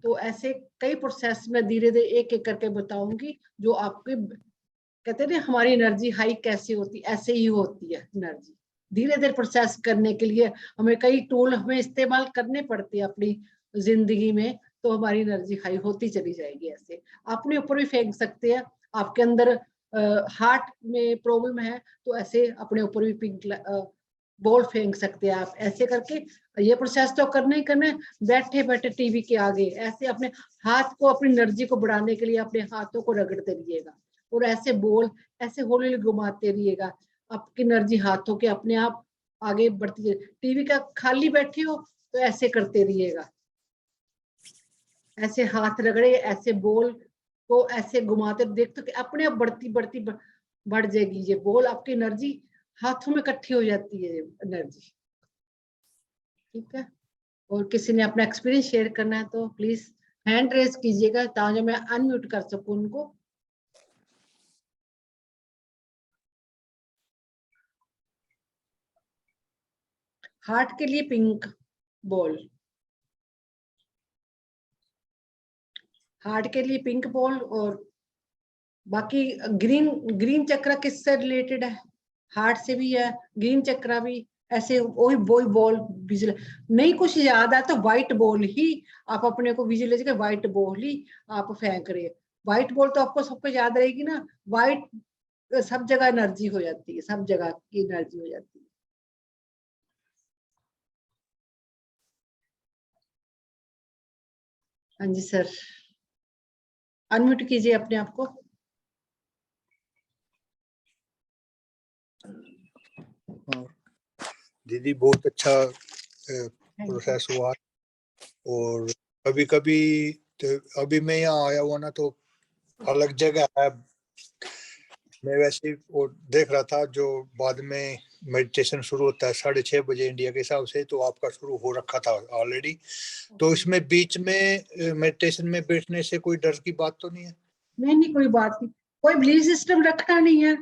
तो ऐसे कई प्रोसेस में धीरे धीरे एक एक करके बताऊंगी, जो आपके कहते हैं ना हमारी एनर्जी हाई कैसे होती, ऐसे ही होती है एनर्जी। धीरे धीरे प्रोसेस करने के लिए हमें कई टूल हमें इस्तेमाल करने पड़ते हैं अपनी जिंदगी में, तो हमारी एनर्जी हाई होती चली जाएगी। ऐसे अपने ऊपर भी फेंक सकते हैं। आपके अंदर हार्ट में प्रॉब्लम है तो ऐसे अपने ऊपर भी पिंक बॉल फेंक सकते हैं आप, ऐसे करके। ये प्रोसेस तो करना ही करना है, बैठे बैठे टीवी के आगे ऐसे अपने हाथ को, अपनी एनर्जी को बढ़ाने के लिए अपने हाथों को रगड़ते रहिएगा और ऐसे बॉल ऐसे हौली हौली घुमाते रहिएगा। आपकी एनर्जी हाथों के अपने आप आगे बढ़ती है। टीवी का खाली बैठे हो तो ऐसे करते रहिएगा, ऐसे हाथ रगड़े, ऐसे बॉल को ऐसे घुमाते देखते कि अपने आप बढ़ती बढ़ती बढ़ जाएगी ये बॉल, आपकी एनर्जी हाथों में इकट्ठी हो जाती है एनर्जी। ठीक है, और किसी ने अपना एक्सपीरियंस शेयर करना है तो प्लीज हैंड रेज कीजिएगा ताकि मैं अनम्यूट कर सकूं उनको। हार्ट के लिए पिंक बॉल, हार्ट के लिए पिंक बॉल, और बाकी ग्रीन ग्रीन चक्र किससे रिलेटेड है? हार्ट से भी है, ग्रीन चक्र भी। ऐसे वही वही बॉल विजुअल नहीं कुछ याद है तो व्हाइट बॉल ही आप अपने को विजुअलाइज कर, व्हाइट बॉल ही आप फेंक रहे हैं। व्हाइट बॉल तो आपको सबको याद रहेगी ना, व्हाइट सब जगह एनर्जी हो जाती है, सब जगह की एनर्जी हो जाती है। हाँ जी सर, अनम्यूट कीजिए अपने आप को। दीदी बहुत अच्छा प्रोसेस हुआ। और कभी कभी तो अभी मैं यहाँ आया हुआ ना, तो अलग जगह है। मैं वैसे वो देख रहा था, जो बाद में मेडिटेशन शुरू होता है 6:30 बजे इंडिया के हिसाब से, तो आपका शुरू हो रखा था ऑलरेडी। तो इसमें बीच में मेडिटेशन में बैठने से कोई डर की बात तो नहीं है? नहीं नहीं, कोई बात नहीं, कोई बिलीफ सिस्टम रखना नहीं है,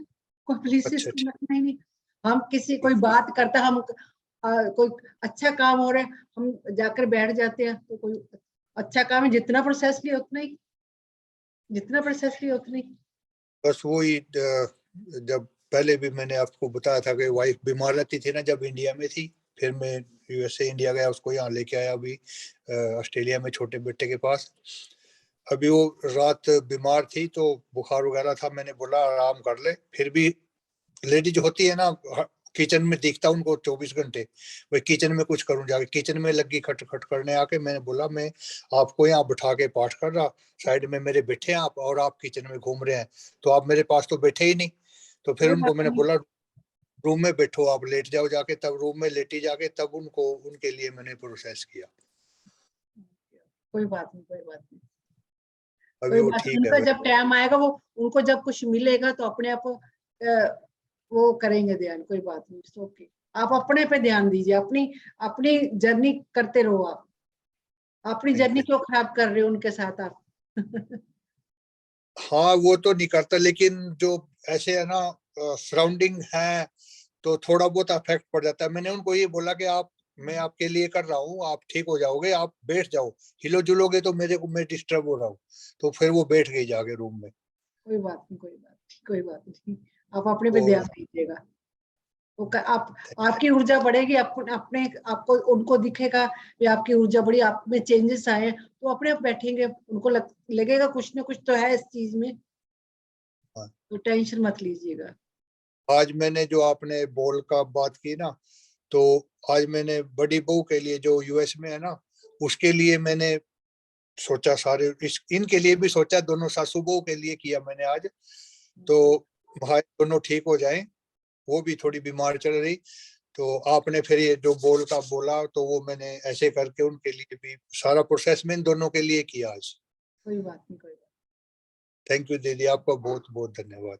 कोई बिलीफ अच्छा सिस्टम रखना ही नहीं। हम किसी कोई बात करता, हम कोई अच्छा काम हो रहा है हम जाकर बैठ जाते हैं, तो कोई अच्छा काम है, जितना प्रोसेस लिया उतना ही, जितना प्रोसेस लिया उतना ही। बस वही जब पहले भी मैंने आपको बताया था कि वाइफ बीमार रहती थी ना जब इंडिया में थी, फिर मैं यूएसए इंडिया गया, उसको यहाँ लेके आया अभी ऑस्ट्रेलिया में छोटे बेटे के पास। अभी वो रात बीमार थी तो बुखार वगैरह था, मैंने बोला आराम कर ले, फिर भी लेडी जो होती है ना किचन में दिखता उनको 24 घंटे, भाई किचन में कुछ करूं, जाके किचन में लगी खट खट करने, आके मैंने बोला मैं आपको यहाँ बिठा के पाठ कर रहा, साइड में मेरे बैठे हैं आप, और आप किचन में घूम रहे हैं, तो आप मेरे पास तो बैठे ही नहीं। तो फिर कोई उनको बात मैंने नहीं, बोला रूम में बैठो, आप लेट जाओ जाके, तब रूम में लेटी जाके, तब उनको उनके लिए मैंने प्रोसेस किया। कोई बात नहीं, कोई बात नहीं, अभी कोई वो बात नहीं। ठीक है उनका भाई। जब टाइम आएगा, वो उनको जब कुछ मिलेगा तो अपने आप वो करेंगे ध्यान, कोई बात नहीं, ओके। आप अपने पे ध्यान दीजिए, अपनी अपनी जर्नी करते रहो। आप अपनी थैंक जर्नी यू। क्यों खराब कर रहे हो उनके साथ आप? हाँ वो तो नहीं करता, लेकिन जो ऐसे है ना सराउंडिंग है तो थोड़ा बहुत अफेक्ट पड़ जाता है। मैंने उनको ये बोला कि आप, मैं आपके लिए कर रहा हूँ, आप ठीक हो जाओगे, आप बैठ जाओ, हिलो जुलोगे तो मेरे को, मैं डिस्टर्ब हो रहा हूँ। तो फिर वो बैठ गई जाके रूम में। कोई बात नहीं, कोई बात नहीं, कोई बात नहीं, आप अपने पे ध्यान और दीजिएगा। आप आपकी ऊर्जा बढ़ेगी, अपने आपको उनको दिखेगा कि आपकी ऊर्जा बढ़ी, आप में चेंजेस आए, तो अपने आप बैठेंगे, उनको लगेगा कुछ ना कुछ तो है इस चीज में, हाँ, तो टेंशन मत लीजिएगा। आज मैंने जो आपने बॉल का बात की ना, तो आज मैंने बड़ी बहू के लिए जो यूएस में है ना, उसके लिए मैंने सोचा, सारे इनके लिए भी सोचा, दोनों सासू बहू के लिए किया मैंने आज। तो भाई दोनों ठीक हो जाएं, वो भी थोड़ी बीमार चल रही, तो आपने फिर ये जो बोल का बोला तो वो मैंने ऐसे करके उनके लिए भी सारा प्रोसेस में इन दोनों के लिए किया आज। कोई बात नहीं, कोई बात थैंक यू दीदी, आपका बहुत बहुत धन्यवाद,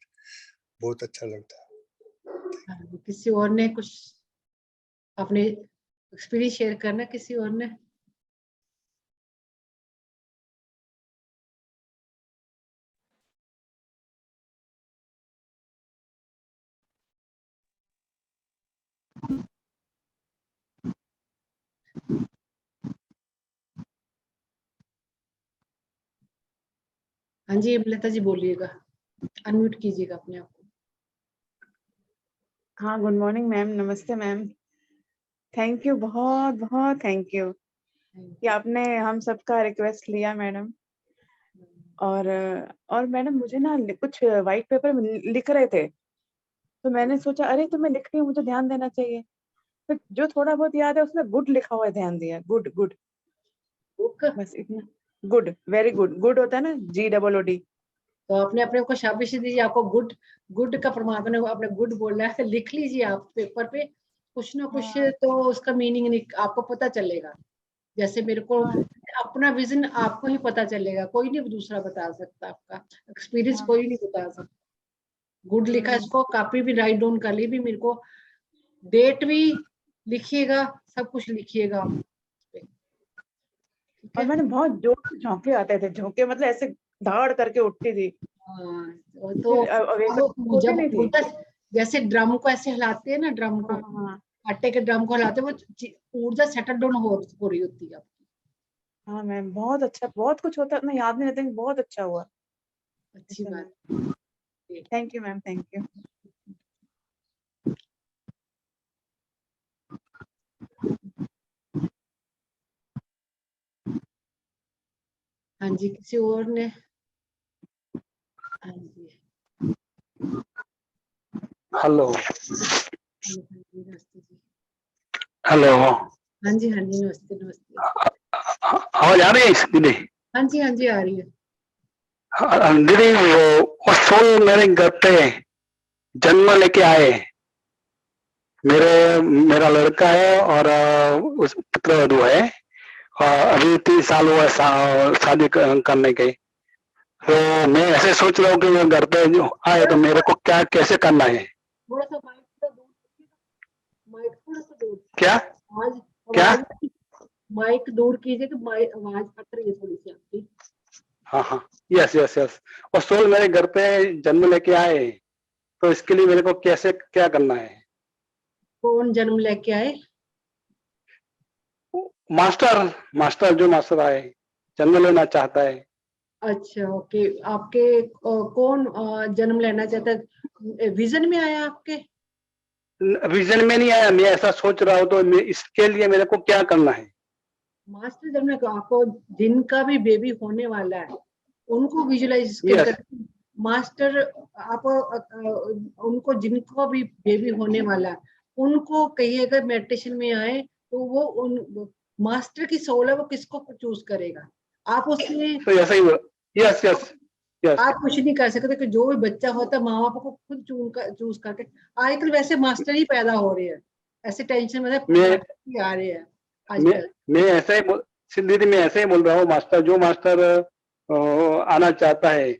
बहुत अच्छा लगता है। नहीं। किसी और ने कुछ अपने एक्सपीरियंस शेयर करना, किसी और ने? हाँ जी लता जी, बोलिएगा, अनम्यूट कीजिएगा अपने आप को। हाँ, गुड मॉर्निंग मैम, नमस्ते मैम। थैंक यू, बहुत बहुत थैंक यू कि आपने हम सबका रिक्वेस्ट लिया मैडम। और मैडम मुझे ना कुछ वाइट पेपर में लिख रहे थे, तो मैंने सोचा अरे तो मैं लिख रही हूँ, मुझे ध्यान देना चाहिए। तो जो थोड़ा बहुत याद है उसमें गुड लिखा हुआ है, ध्यान दिया, गुड गुड, बुक, बस इतना। गुड, वेरी गुड, गुड होता है ना, GOOD। तो आपने अपने को शाबाशी दीजिए, आपको गुड, गुड का परमात्मा ने आपने गुड बोला है, लिख लीजिए आप पेपर पे, कुछ ना कुछ हाँ, तो उसका मीनिंग आपको पता चलेगा। जैसे मेरे को हाँ, अपना विजन आपको ही पता चलेगा, कोई नहीं दूसरा बता सकता, आपका एक्सपीरियंस हाँ, कोई नहीं बता सकता। गुड लिखा, इसको कॉपी भी राइट डाउन कर ली, भी मेरे को डेट भी लिखिएगा, सब कुछ लिखिएगा आप पे, ठीक और है? मैंने बहुत जोर से झोंके आते थे, झोंके मतलब ऐसे धाड़ करके उठती थी, हाँ, तो फिर अवेकन अब होती जब नहीं थी। ऊर्जा, जैसे ड्रम को ऐसे हिलाते हैं ना, ड्रम को, हाँ, हाँ, आटे के ड्रम को हिलाते हैं, वो ऊर्जा सेटल डाउन हो रही होती है। हाँ मैम, बहुत अच्छा, बहुत कुछ होता है, इतना याद नहीं रहता, लेकिन बहुत अच्छा हुआ अच्छी ऐसे बात मैम। है। Thank you ma'am, thank you. हाँ जी, किसी और ने? हाँ जी, हेलो हाँ जी, नमस्ते जी। हेलो, हाँ जी, हाँ जी, नमस्ते नमस्ते। आवाज आ रही है दीदी? हाँ जी, हाँ जी, आ रही है। दीदी वो सोल मेरे घर पे जन्म लेके आए, मेरा लड़का है और उस पुत्रवधू है, अभी 3 साल हुआ शादी करने के। तो मैं ऐसे सोच रहा हूँ कि मैं घर पे जो आए तो मेरे को क्या कैसे करना है? थोड़ा सा माइक थोड़ा दूर, माइक थोड़ा सा दूर, क्या आवाज क्या? आवाज माइक दूर कीजिए, कि आवाज कट रही है थोड़ी सी आपकी। हाँ हाँ, यस यस यस। और सोल मेरे घर पे जन्म लेके आए, तो इसके लिए मेरे को कैसे क्या करना है? कौन जन्म लेके आए? मास्टर, मास्टर जो मास्टर आए। जन्म लेना चाहता है। अच्छा, ओके। आपके कौन जन्म लेना चाहता है? विजन में आया आपके? विजन में नहीं आया, मैं ऐसा सोच रहा हूँ, तो इसके लिए मेरे को क्या करना है? मास्टर जन्म में आपको जिनका भी बेबी होने वाला है उनको विजुलाइज Yes. कर मास्टर आप उनको जिनको भी बेबी होने वाला है उनको कहिएगा मेडिटेशन में आए, तो वो उन मास्टर की सोल है, वो किसको चूज करेगा। आप उसमें तो ऐसा ही, यस यस यस, आप कुछ नहीं कर सकते कि जो भी बच्चा होता है माँ बाप को खुद चूज करके। आजकल वैसे मास्टर ही पैदा हो रहे हैं, ऐसे टेंशन में मैं आ रहे हैं मैं आजकल। मैं ऐसे ही दीदी मैं ऐसे ही बोल रहा हूँ, मास्टर जो मास्टर आना चाहता है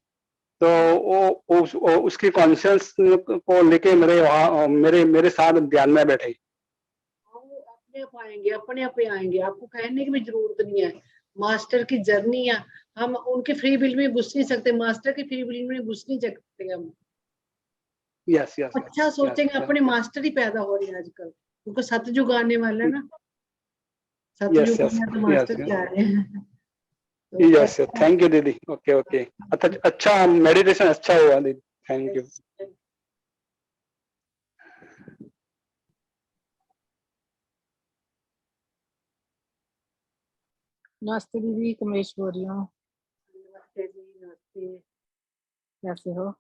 तो वो उसकी कॉन्शियस को लेके मेरे वहाँ मेरे साथ ध्यान में बैठे। वो अपने आप आएंगे, अपने आप ही आएंगे, आपको कहने की भी जरूरत नहीं है। मास्टर की जर्नी है, हम उनके फ्री विल में घुस नहीं सकते, मास्टर की फ्री विल में घुस नहीं सकते हम। यस यस अच्छा सोचेंगे, अपने मास्टर ही पैदा हो रहे हैं आजकल, क्योंकि सतयुग आने वाला है ना, यस सतयुग यस में तो यस मास्टर क्या रहे हैं। तो यस, थैंक यू दीदी। ओके ओके, अच्छा मेडिटेशन अच्छा हुआ दीदी, थैंक यू। नमस्ते दीदी, कमलेश बोल रही हूँ। नमस्ते जी, नमस्ते। कैसे हो?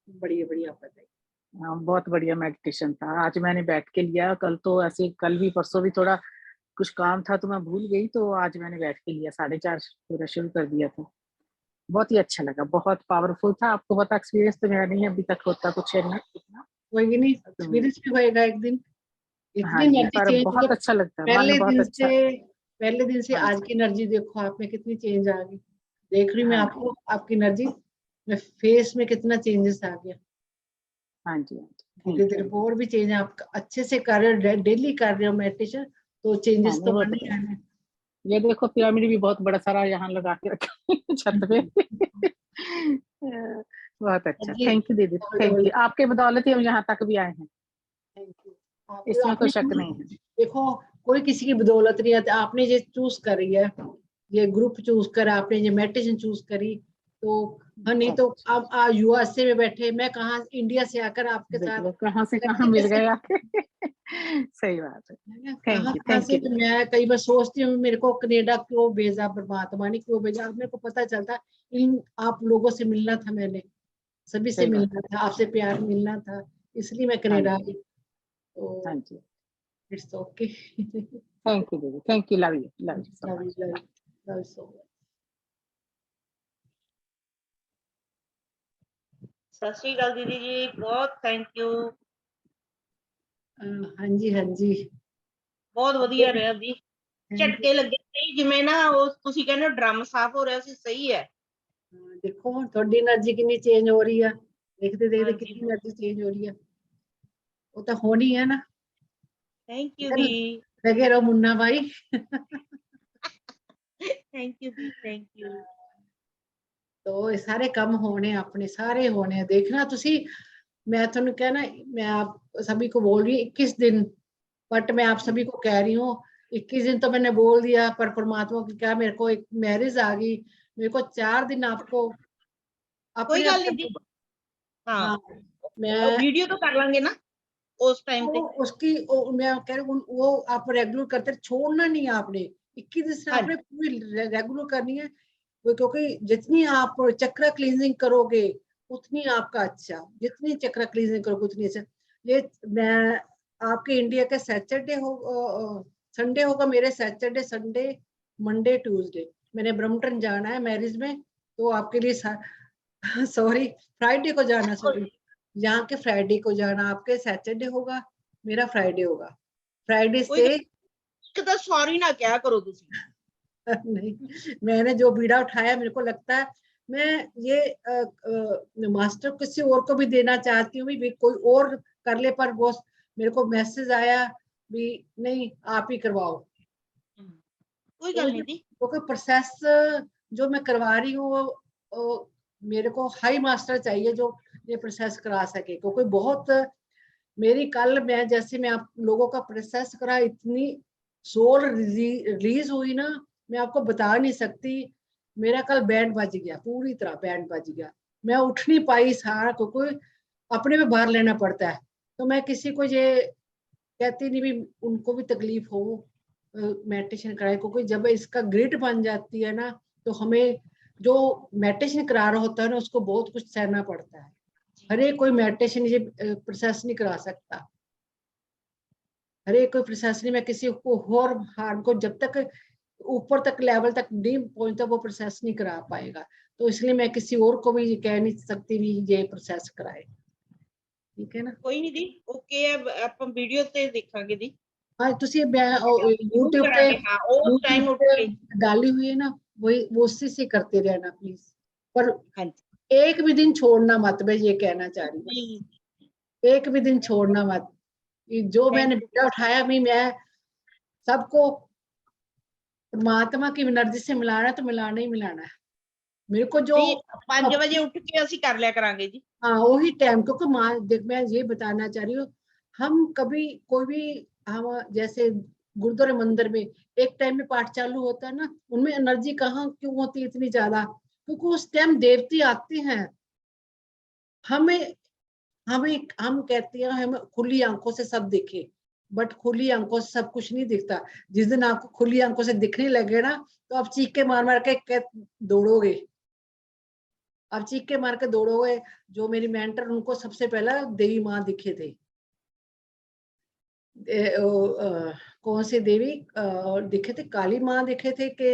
बढ़िया बढ़िया, आप बताइए। हाँ, बहुत बढ़िया मेडिटेशन था। आज मैंने बैठ के लिया, कल तो ऐसे कल भी परसों भी थोड़ा कुछ काम था तो मैं भूल गई, तो आज मैंने बैठ के लिया 4:30 पूरा शुरू कर दिया था। बहुत ही अच्छा लगा, बहुत पावरफुल था। आपको पता एक्सपीरियंस तो मेरा नहीं अभी तक होता कुछ है ना इतना। कोई नहीं, एक्सपीरियंस भी होएगा एक दिन। हाँ इतनी जी, एनर्जी पर चेंज बहुत मतलब अच्छा लगता है, मन पहले बहुत दिन अच्छा। से पहले दिन से हाँ आज जी, की एनर्जी देखो आप में कितनी चेंज आ गई। देख रही हूँ मैं हाँ जी, आपको, आपकी एनर्जी में फेस में कितना चेंजेस आ गया। हाँ जी, हाँ जी, धीरे थैंक धीरे यू। और भी चेंज है, आप अच्छे से कर रहे हो, डेली कर रहे हो मेडिटेशन, तो हाँ चेंजेस नहीं, तो वो आने तो ही आने। ये देखो पिरामिड भी बहुत बड़ा सारा यहाँ लगा के रखा है छत पे। बहुत अच्छा, जी, थैंक यू दीदी, थैंक यू। आपके बदौलत ही हम यहाँ तक भी आए हैं, थैंक यू। इसमें कोई आपने शक नहीं है। देखो, कोई किसी की बदौलत नहीं आती, आपने ये चूज करी है, ये ग्रुप चूज करा आपने, ये मेडिटेशन चूज करी, तो हाँ, नहीं तो अच्छा, अब यूएसए में बैठे, मैं कहाँ इंडिया से आकर आपके साथ देखिए कहाँ से कहाँ मिल कैसे, गए आके। सही बात है, कहाँ थैंक यू, कहाँ थैंक से। यू तो दीदी। मैं कई बार सोचती हूँ मेरे को कनेडा क्यों भेजा, परमात्मा ने क्यों भेजा। अब मेरे को पता चलता इन आप लोगों से मिलना था, मैंने सभी से सही बात मिलना था, आपसे प्यार मिलना था, इसलिए मैं है, हाँ कनेडा जी, आई। हाँ तो जी, इट्स ओके। थैंक यू दीदी, thank you, love you so love you, much. Love you, love you so much. सत श्री अकाल दीदी जी, बहुत थैंक यू। हाँ जी, हाँ जी। ਬਹੁਤ ਵਧੀਆ ਰਿਹਾ ਜੀ, ਝਟਕੇ ਲੱਗੇ ਸਹੀ, ਜਿਵੇਂ ਨਾ ਉਹ ਤੁਸੀਂ ਕਹਿੰਦੇ ਹੋ ਡਰਮ ਸਾਫ਼ ਹੋ ਰਿਹਾ ਸੀ, ਸਹੀ ਹੈ। देखो थोड़ी एनर्जी कितनी चेंज हो रही है, देखते देखते ਹਾਂਜੀ, कितनी एनर्जी चेंज हो रही है, वो तो होनी है ना। ਥੈਂਕ ਯੂ ਜੀ, लगे रहो मुन्ना भाई। ਥੈਂਕ ਯੂ ਜੀ, ਥੈਂਕ ਯੂ। तो ये सारे कम होने, अपने सारे होने देखना तुसी। मैं थोनू कहना, मैं आप सभी को बोल रही हूँ 21 दिन, बट मैं आप सभी को कह रही हूँ 21 दिन तो मैंने बोल दिया, पर परमात्मा की क्या, मेरे को एक मैरिज आ गई, मेरे को 4 दिन आपको ਕੋਈ अपने ਗੱਲ आप। ਨਹੀਂ ਜੀ, हाँ हाँ, मैं वीडियो तो कर लेंगे ना उस टाइम पे। मैं कह रही हूँ वो आप रेगुलर करते छोड़ना नहीं है आपने। 21 दिन से हाँ आपने पूरी रेगुलर करनी है, क्योंकि जितनी आप चक्र क्लींजिंग करोगे उतनी आपका अच्छा, जितनी चक्र क्लींजिंग करोगे उतनी अच्छा। ये मैं आपके इंडिया का सैटरडे हो, संडे होगा, मेरे सैटरडे संडे मंडे ट्यूसडे मैंने ब्रह्मटन जाना है मैरिज में, तो आपके लिए सॉरी फ्राइडे को जाना, सॉरी यहाँ के फ्राइडे को जाना, आपके सैटरडे होगा, मेरा फ्राइडे होगा। फ्राइडे कोई से एक तो सॉरी ना क्या करो तुसी। नहीं, मैंने जो बीड़ा उठाया, मेरे को लगता है मैं ये मास्टर किसी और को भी देना चाहती हूँ, भी कोई और कर ले, पर वो मेरे को मैसेज आया भी नहीं, आप ही करवाओ। कोई गल नहीं दी, क्योंकि प्रोसेस जो मैं करवा रही हूँ वो मेरे को हाई मास्टर चाहिए जो ये प्रोसेस करा सके, क्योंकि बहुत मेरी कल मैं जैसे मैं आप लोगों का प्रोसेस करा, इतनी सोल रिलीज हुई ना, मैं आपको बता नहीं सकती। मेरा कल बैंड बज गया, पूरी तरह बैंड बज गया। मैं उठ नहीं पाई, सारा को अपने में भार लेना पड़ता है। तो मैं किसी को ये कहती नहीं भी उनको भी तकलीफ हो मेडिटेशन कराए, क्योंकि जब इसका ग्रिड बन जाती है ना, तो हमें जो मेडिटेशन करा रहा होता है ना, उसको बहुत कुछ सहना पड़ता है। हर एक कोई मेडिटेशन ये प्रोसेस नहीं करा सकता। हर एक कोई प्रोसेस नहीं, मैं किसी को और हार्म को जब तक ऊपर तक लेवल तक नहीं पहुंचता वो प्रोसेस नहीं करा पाएगा। तो इसलिए मैं किसी और को भी कह नहीं सकती भी ये प्रोसेस कराए। ठीक है ना? ਕੋਈ ਨਹੀਂ ਦੀ, ਓਕੇ ਹੈ, ਆਪਾਂ ਵੀਡੀਓ ਤੇ ਦੇਖਾਂਗੇ ਦੀ। हाँ, ਤੁਸੀਂ ਜ਼ਰੂਰ यूट्यूब पे ਕਰਾਂਗੇ, ਹਾਂ ਉਸ ਟਾਈਮ ਉੱਠ ਕੇ। डाली हुई है ना, वही वो उसी से करते रहना प्लीज। पर ਹਾਂਜੀ एक भी दिन छोड़ना मत, मैं ये कहना चाह रही हूँ। ਜੀ, एक भी दिन छोड़ना मत। ये जो मैंने बेटा उठाया भी, मैं सबको परमात्मा की एनर्जी से मिलाना है, तो मिलाना ही मिलाना है। मेरे को जो ਜੀ 5 ਵਜੇ ਉੱਠ ਕੇ ਅਸੀਂ ਕਰ ਲਿਆ ਕਰਾਂਗੇ ਜੀ। हाँ वही टाइम, क्योंकि माँ देख मैं ये बताना चाह रही हूँ, हम कभी कोई भी हम जैसे गुरुद्वारे मंदिर में एक टाइम में पाठ चालू होता है ना, उनमें एनर्जी कहाँ क्यों होती है इतनी ज्यादा? क्योंकि उस टाइम देवती आती हैं। हमें हमें हम कहते हैं हम खुली आंखों से सब दिखे, बट खुली आंखों से सब कुछ नहीं दिखता। जिस दिन आपको खुली आंखों से दिखने लगे ना, तो आप चीख के मार मार के दौड़ोगे। आप चीख के मार के दौड़ोगे। जो मेरी मेंटर, उनको सबसे पहला देवी माँ दिखे थे। कौन सी देवी दिखे थे? काली माँ दिखे थे कि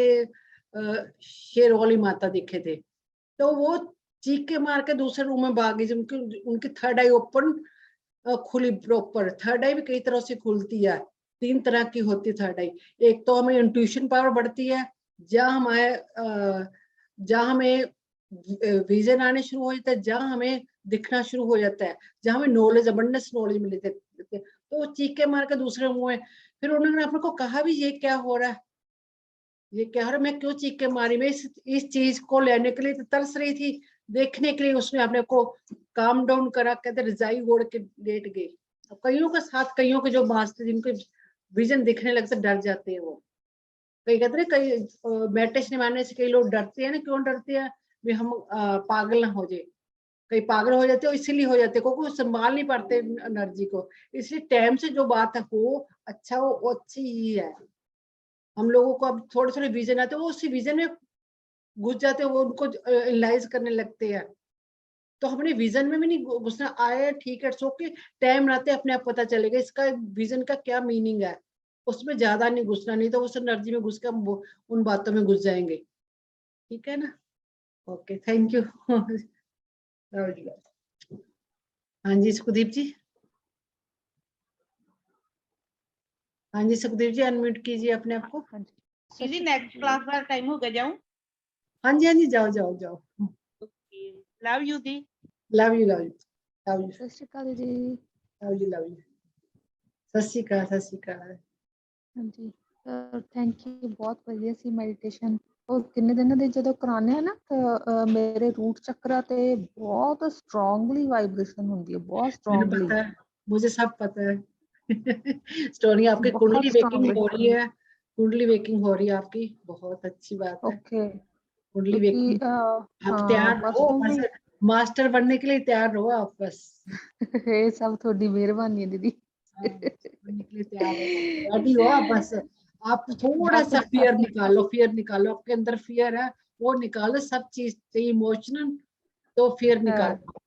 शेर वाली माता दिखे थे। तो वो चीख के मार के दूसरे रूम में भागी। उनकी उनकी थर्ड आई ओपन खुली प्रॉपर। थर्ड आई भी कई तरह से खुलती है, 3 तरह की होती है थर्ड आई। एक तो हमें इंट्यूशन पावर बढ़ती है, जहाँ हमें विजन आने शुरू हो जाता है, जहाँ हमें दिखना शुरू हो जाता है, जहाँ हमें नॉलेज अबंडेंस नॉलेज मिल जाती है। तो चीख के मार के दूसरे मुंह में, फिर उन्होंने अपने को कहा भी ये क्या हो रहा है, ये क्या हो रहा है, मैं क्यों चीख के मारी? मैं इस चीज को लेने के लिए तो तरस रही थी, देखने के लिए। उसने अपने को काम डाउन करा, कहते रजाई ओढ़ के लेट गए। कईयों के साथ, कईयों के जो मास्टर जिनके विजन दिखने लगते डर जाते हैं वो। कई कहते हैं, कई मेडिटेशन मारने से कई लोग डरते हैं ना। क्यों डरते हैं? भी हम पागल ना हो जाए। कई पागल हो जाते हो, इसीलिए हो जाते, क्योंकि वो संभाल नहीं पाते एनर्जी को। इसलिए टाइम से जो बात है वो अच्छा, वो अच्छी ही है। हम लोगों को अब थोड़े थोड़े विजन आते हैं, वो उसी विजन में घुस जाते हैं, वो उनको एनालाइज करने लगते हैं। तो हमने विजन में भी नहीं घुसना। आए ठीक है, सो के टाइम रहते अपने आप पता चलेगा इसका विजन का क्या मीनिंग है। उसमें ज्यादा नहीं घुसना, नहीं तो उस एनर्जी में घुस के हम उन बातों में घुस जाएंगे। ठीक है ना? Okay, thank you. हाँ जी सुखदीप जी। हाँ जी सुखदीप जी, अनम्यूट कीजिए अपने आप को। जी नेक्स्ट क्लास का टाइम हो गया, जाऊं? हाँ जी, हाँ जी, जाओ जाओ जाओ। ओके, लव यू दी। Love you, love you, love you, Sat Sri Akal ji. Love you, love you. Sat Sri अकाल, सत श्री अकाल। ਹਾਂਜੀ ਥੈਂਕ ਯੂ। ਬਹੁਤ ਵਧੀਆ ਸੀ ਮੈਡੀਟੇਸ਼ਨ। ਉਹ ਕਿੰਨੇ ਦਿਨਾਂ ਦੇ ਜਦੋਂ ਕਰਾਉਂਦੇ ਆ ਨਾ ਤਾਂ ਮੇਰੇ ਰੂਟ ਚੱਕਰਾ ਤੇ ਬਹੁਤ ਸਟਰੋਂਗਲੀ ਵਾਈਬ੍ਰੇਸ਼ਨ ਹੁੰਦੀ ਹੈ, ਬਹੁਤ मैंने ਸਟਰੋਂਗਲੀ। पता है, मुझे सब पता है। स्टोरी आपकी बहुत कुंडली वेकिंग strongly। हो रही है। कुंडली वेकिंग हो रही है आपकी, बहुत अच्छी बात है। ओके, कुंडली क्योंकि वेकिंग, आप हाँ तैयार रहो परसों भी बस। मास्टर बनने के लिए तैयार रहो आप बस। ਇਹ ਸਭ ਤੁਹਾਡੀ ਮਿਹਰਬਾਨੀ ਹੈ ਦੀਦੀ। हाँ, बनने के लिए तैयार रहो, रेडी हो आप बस। आप थोड़ा सा बस फियर निकालो, फियर निकालो। आपके अंदर फियर है, वो निकालो। सब चीज चाहिए इमोशनल, तो फियर निकालो।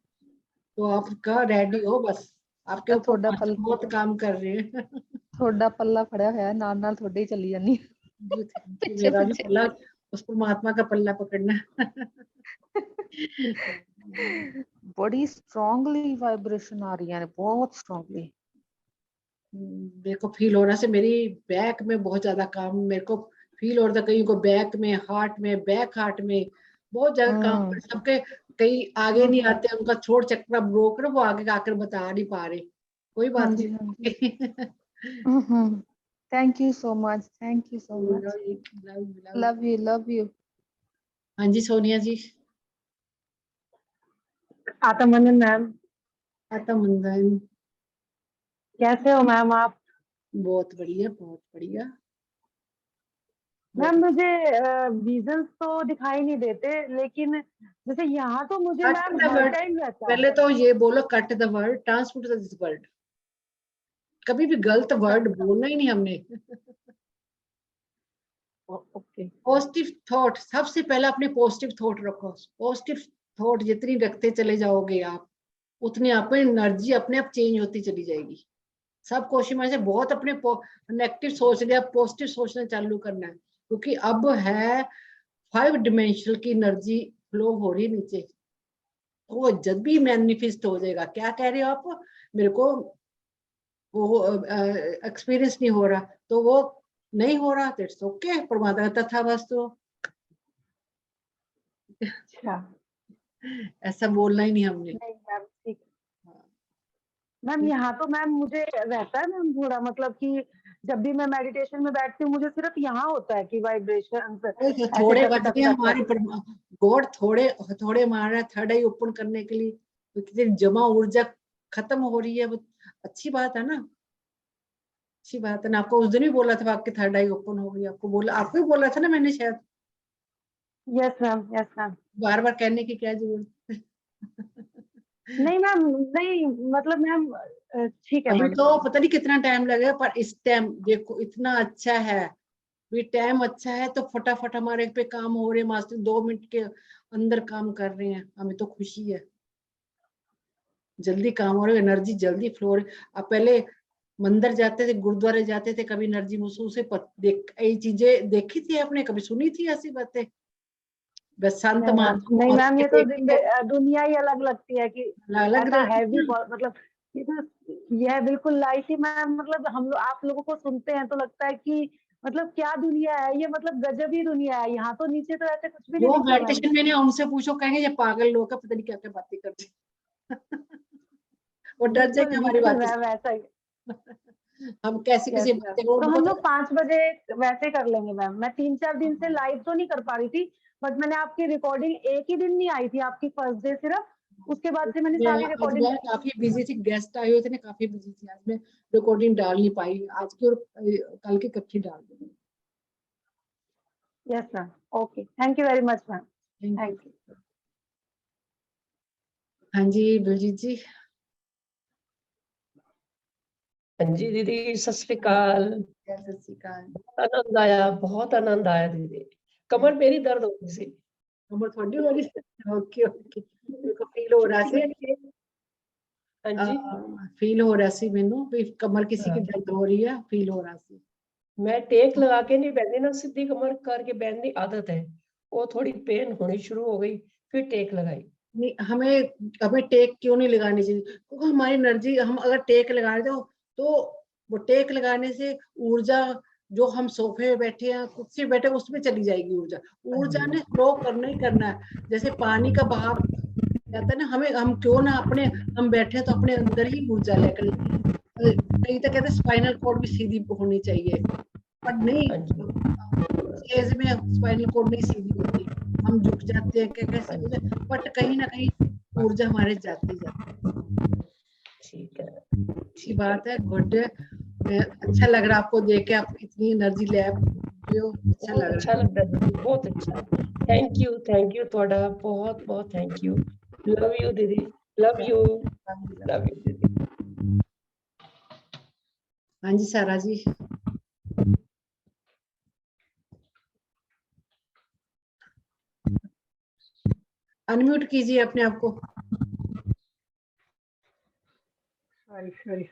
तो आपका रेडी हो बस। आपके ऊपर ਤੁਹਾਡਾ मास्टर बहुत काम कर रहे हैं। ਤੁਹਾਡਾ ਪੱਲਾ ਫੜਿਆ ਹੋਇਆ, ਨਾਲ ਨਾਲ ਤੁਹਾਡੇ ਹੀ ਚੱਲੀ ਜਾਂਦੀ जी, थैंक यू। ਪਿੱਛੇ मेरा भी ਪਿੱਛੇ। पल्ला, उस परमात्मा का पल्ला पकड़ना। बड़ी स्ट्रांगली वाइब्रेशन आ रही है, बहुत स्ट्रांगली। मेरे को फील हो रहा है मेरी बैक में बहुत ज्यादा काम मेरे को फील हो रहा था। कहीं को बैक में, हार्ट में, बैक हार्ट में बहुत ज्यादा काम कर सबके। कई आगे नहीं आते, उनका छोड़ चक्र ब्रोक ना, वो आगे आकर बता नहीं पा रहे। कोई हाँ बात जी, हाँ जी। नहीं। Thank you so much, thank you so much. Love you, love you. हाँ जी सोनिया जी। आत्मबंधन मैम, आत्मबंधन। कैसे हो मैम आप? बहुत बढ़िया, बहुत बढ़िया। मैम मुझे रीजंस तो दिखाई नहीं देते, लेकिन जैसे यहाँ तो मुझे Cut ma'am the her word. Time रहता है। पहले तो ये बोलो cut the word, transport this word. कभी भी गलत वर्ड बोलना ही नहीं हमने। ओके। पॉजिटिव थॉट, सबसे पहले अपने पॉजिटिव थॉट रखो। पॉजिटिव थॉट जितनी रखते चले जाओगे आप, उतनी आप एनर्जी अपने आप चेंज होती चली जाएगी। सब कोशिश में से बहुत अपने नेगेटिव सोच लिया, पॉजिटिव सोचना चालू करना है, क्योंकि अब है 5 डिमेंशनल की एनर्जी फ्लो हो रही है नीचे, तो वो जब भी मैनिफेस्ट हो जाएगा। क्या कह रहे हो आप, मेरे को वो एक्सपीरियंस नहीं हो रहा, तो वो नहीं हो रहा, इट्स ओके, परमात्मा तथा वस्तु। अच्छा। ऐसा बोलना ही नहीं हमने। नहीं मैम ठीक। मैम यहाँ तो मैम मुझे रहता है मैम थोड़ा, मतलब कि जब भी मैं मेडिटेशन में बैठती हूँ मुझे सिर्फ यहाँ होता है कि वाइब्रेशन थोड़े बचने हमारे गॉड थोड़े थोड़े मार थर्ड आई ओपन करने के लिए, तो कितनी जमा ऊर्जा खत्म हो रही है, वो अच्छी बात है ना, अच्छी बात है ना। आपको उस दिन भी बोला था आपकी थर्ड आई ओपन हो गई, आपको बोला, आपको भी बोला था ना मैंने शायद। Yes ma'am, yes ma'am. बार बार कहने की क्या जरूरत है। नहीं मैम, नहीं मतलब मैम ठीक है अभी मैम। तो पता नहीं कितना टाइम लगेगा, पर इस टाइम देखो इतना अच्छा है, ये टाइम अच्छा है तो फटाफट हमारे पे काम हो रहे हैं। मास्टर 2 मिनट के अंदर काम कर रहे हैं, हमें तो खुशी है, जल्दी काम हो रहा है, एनर्जी जल्दी फ्लो हो रही है। अब पहले मंदिर जाते थे, गुरुद्वारे जाते थे, कभी एनर्जी महसूस ये चीजें देखी थी आपने, कभी सुनी थी ऐसी बातें? बस संत नहीं मैम, ये तो दुनिया ही अलग लगती है कि अलग ऐसा है भी, मतलब ये तो यह बिल्कुल लाइफ ही मैम, मतलब हम लोग आप लोगों को सुनते हैं तो लगता है कि मतलब क्या दुनिया है ये, मतलब गजब ही दुनिया है। यहाँ तो नीचे तो ऐसे कुछ भी नहीं वो दिखता मैम। मेडिटेशन में उनसे पूछो, कहेंगे ये पागल लोग का, पता नहीं क्या क्या बातें करते। वो डर जाएंगे हमारी बिल्कुल बातें मैम ऐसा ही। हम कैसी यस कैसी मैम, बातें तो हम लोग 5 बजे वैसे कर लेंगे मैम। मैं 3-4 दिन से लाइव तो नहीं कर पा रही थी, बट मैंने आपकी रिकॉर्डिंग एक ही दिन नहीं आई थी, आपकी फर्स्ट डे सिर्फ, उसके बाद से मैंने सारी आज रिकॉर्डिंग। मैं काफी बिजी थी, गेस्ट आए हुए थे ना, काफी बिजी थी आज, मैं रिकॉर्डिंग डाल नहीं पाई, आज की और कल की इकट्ठी डाल दूंगी। Yes ma'am, okay, thank you very much ma'am, thank thank you. You. हाँ जी बलजीत जी। हाँ जी दीदी, सत श्री अकाल। सत श्री अकाल। आनंद आया, बहुत आनंद आया दीदी। कमर मेरी दर्द हो रही सी। कमर थोड़ी हो रही, ओके ओके, मेरे को फील हो रहा सी। हाँ जी, फील हो रहा सी मैनू भी कमर किसी की दर्द हो रही है, फील हो रहा सी। मैं टेक लगा के नहीं बैठी ना, सीधी कमर करके बैठने की आदत है, वो थोड़ी पेन होनी शुरू हो गई, फिर टेक लगाई। नहीं, हमें टेक क्यों नहीं लगानी चाहिए, क्योंकि हमारी एनर्जी, हम अगर टेक लगा रहे हो तो वो टेक लगाने से ऊर्जा, जो हम सोफे में बैठे हैं, कुर्सी में बैठे, उसमें चली जाएगी ऊर्जा। ऊर्जा ने फ्लो करना ही करना है, जैसे पानी का बहाव जाता है ना, हम क्यों ना अपने, हम बैठे तो अपने अंदर ही ऊर्जा लेकर। कहीं तो कहते स्पाइनल कॉर्ड भी सीधी होनी चाहिए, पर नहीं, एज में स्पाइनल कॉर्ड नहीं सीधी होती, हम झुक जाते हैं, क्या कैसे होते, बट कहीं ना कहीं ऊर्जा हमारे जाती जाती। ठीक है, अच्छी बात है, गुड। अच्छा लग रहा है आपको देख के, आप इतनी एनर्जी ले हो, अच्छा लग रहा है। बहुत अच्छा। थैंक यू थोड़ा बहुत बहुत थैंक यू। लव यू दीदी, लव यू दीदी। हाँ जी सारा जी। अनम्यूट कीजिए अपने आप को। सॉरी।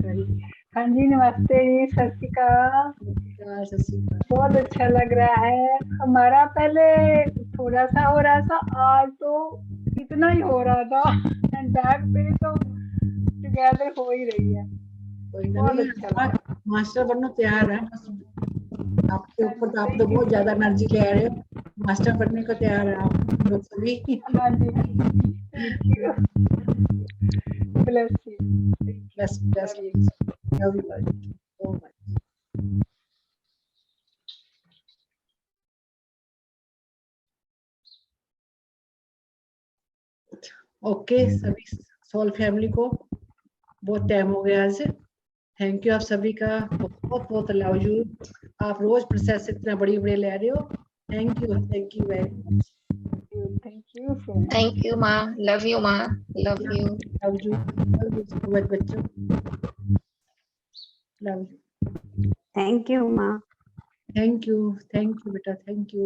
हाँ जी, नमस्ते जी, सत श्री अकाल। बहुत अच्छा लग रहा है। हमारा पहले थोड़ा सा हो रहा था, आज तो इतना ही हो रहा था, एंड बैक पे तो टुगेदर हो ही रही है। बहुत अच्छा लगा। मास्टर बनना तैयार है, आपके ऊपर तो, आप तो बहुत ज्यादा एनर्जी ले रहे हो, मास्टर बनने को तैयार है आप लोग सभी। हाँ जी, thank you, bless you, bless love you so much. Okay, सभी सोल फैमिली को बहुत टाइम हो गया आज। थैंक यू आप सभी का, बहुत बहुत लव यू। आप रोज प्रोसेस इतना बड़ी बड़ी ले रहे हो। Thank you very much. Thank you so much. Thank you, Ma. Love you, Ma. Love you. Love you so much बच्चों, love you. Thank you, Ma. Thank you बेटा, थैंक यू।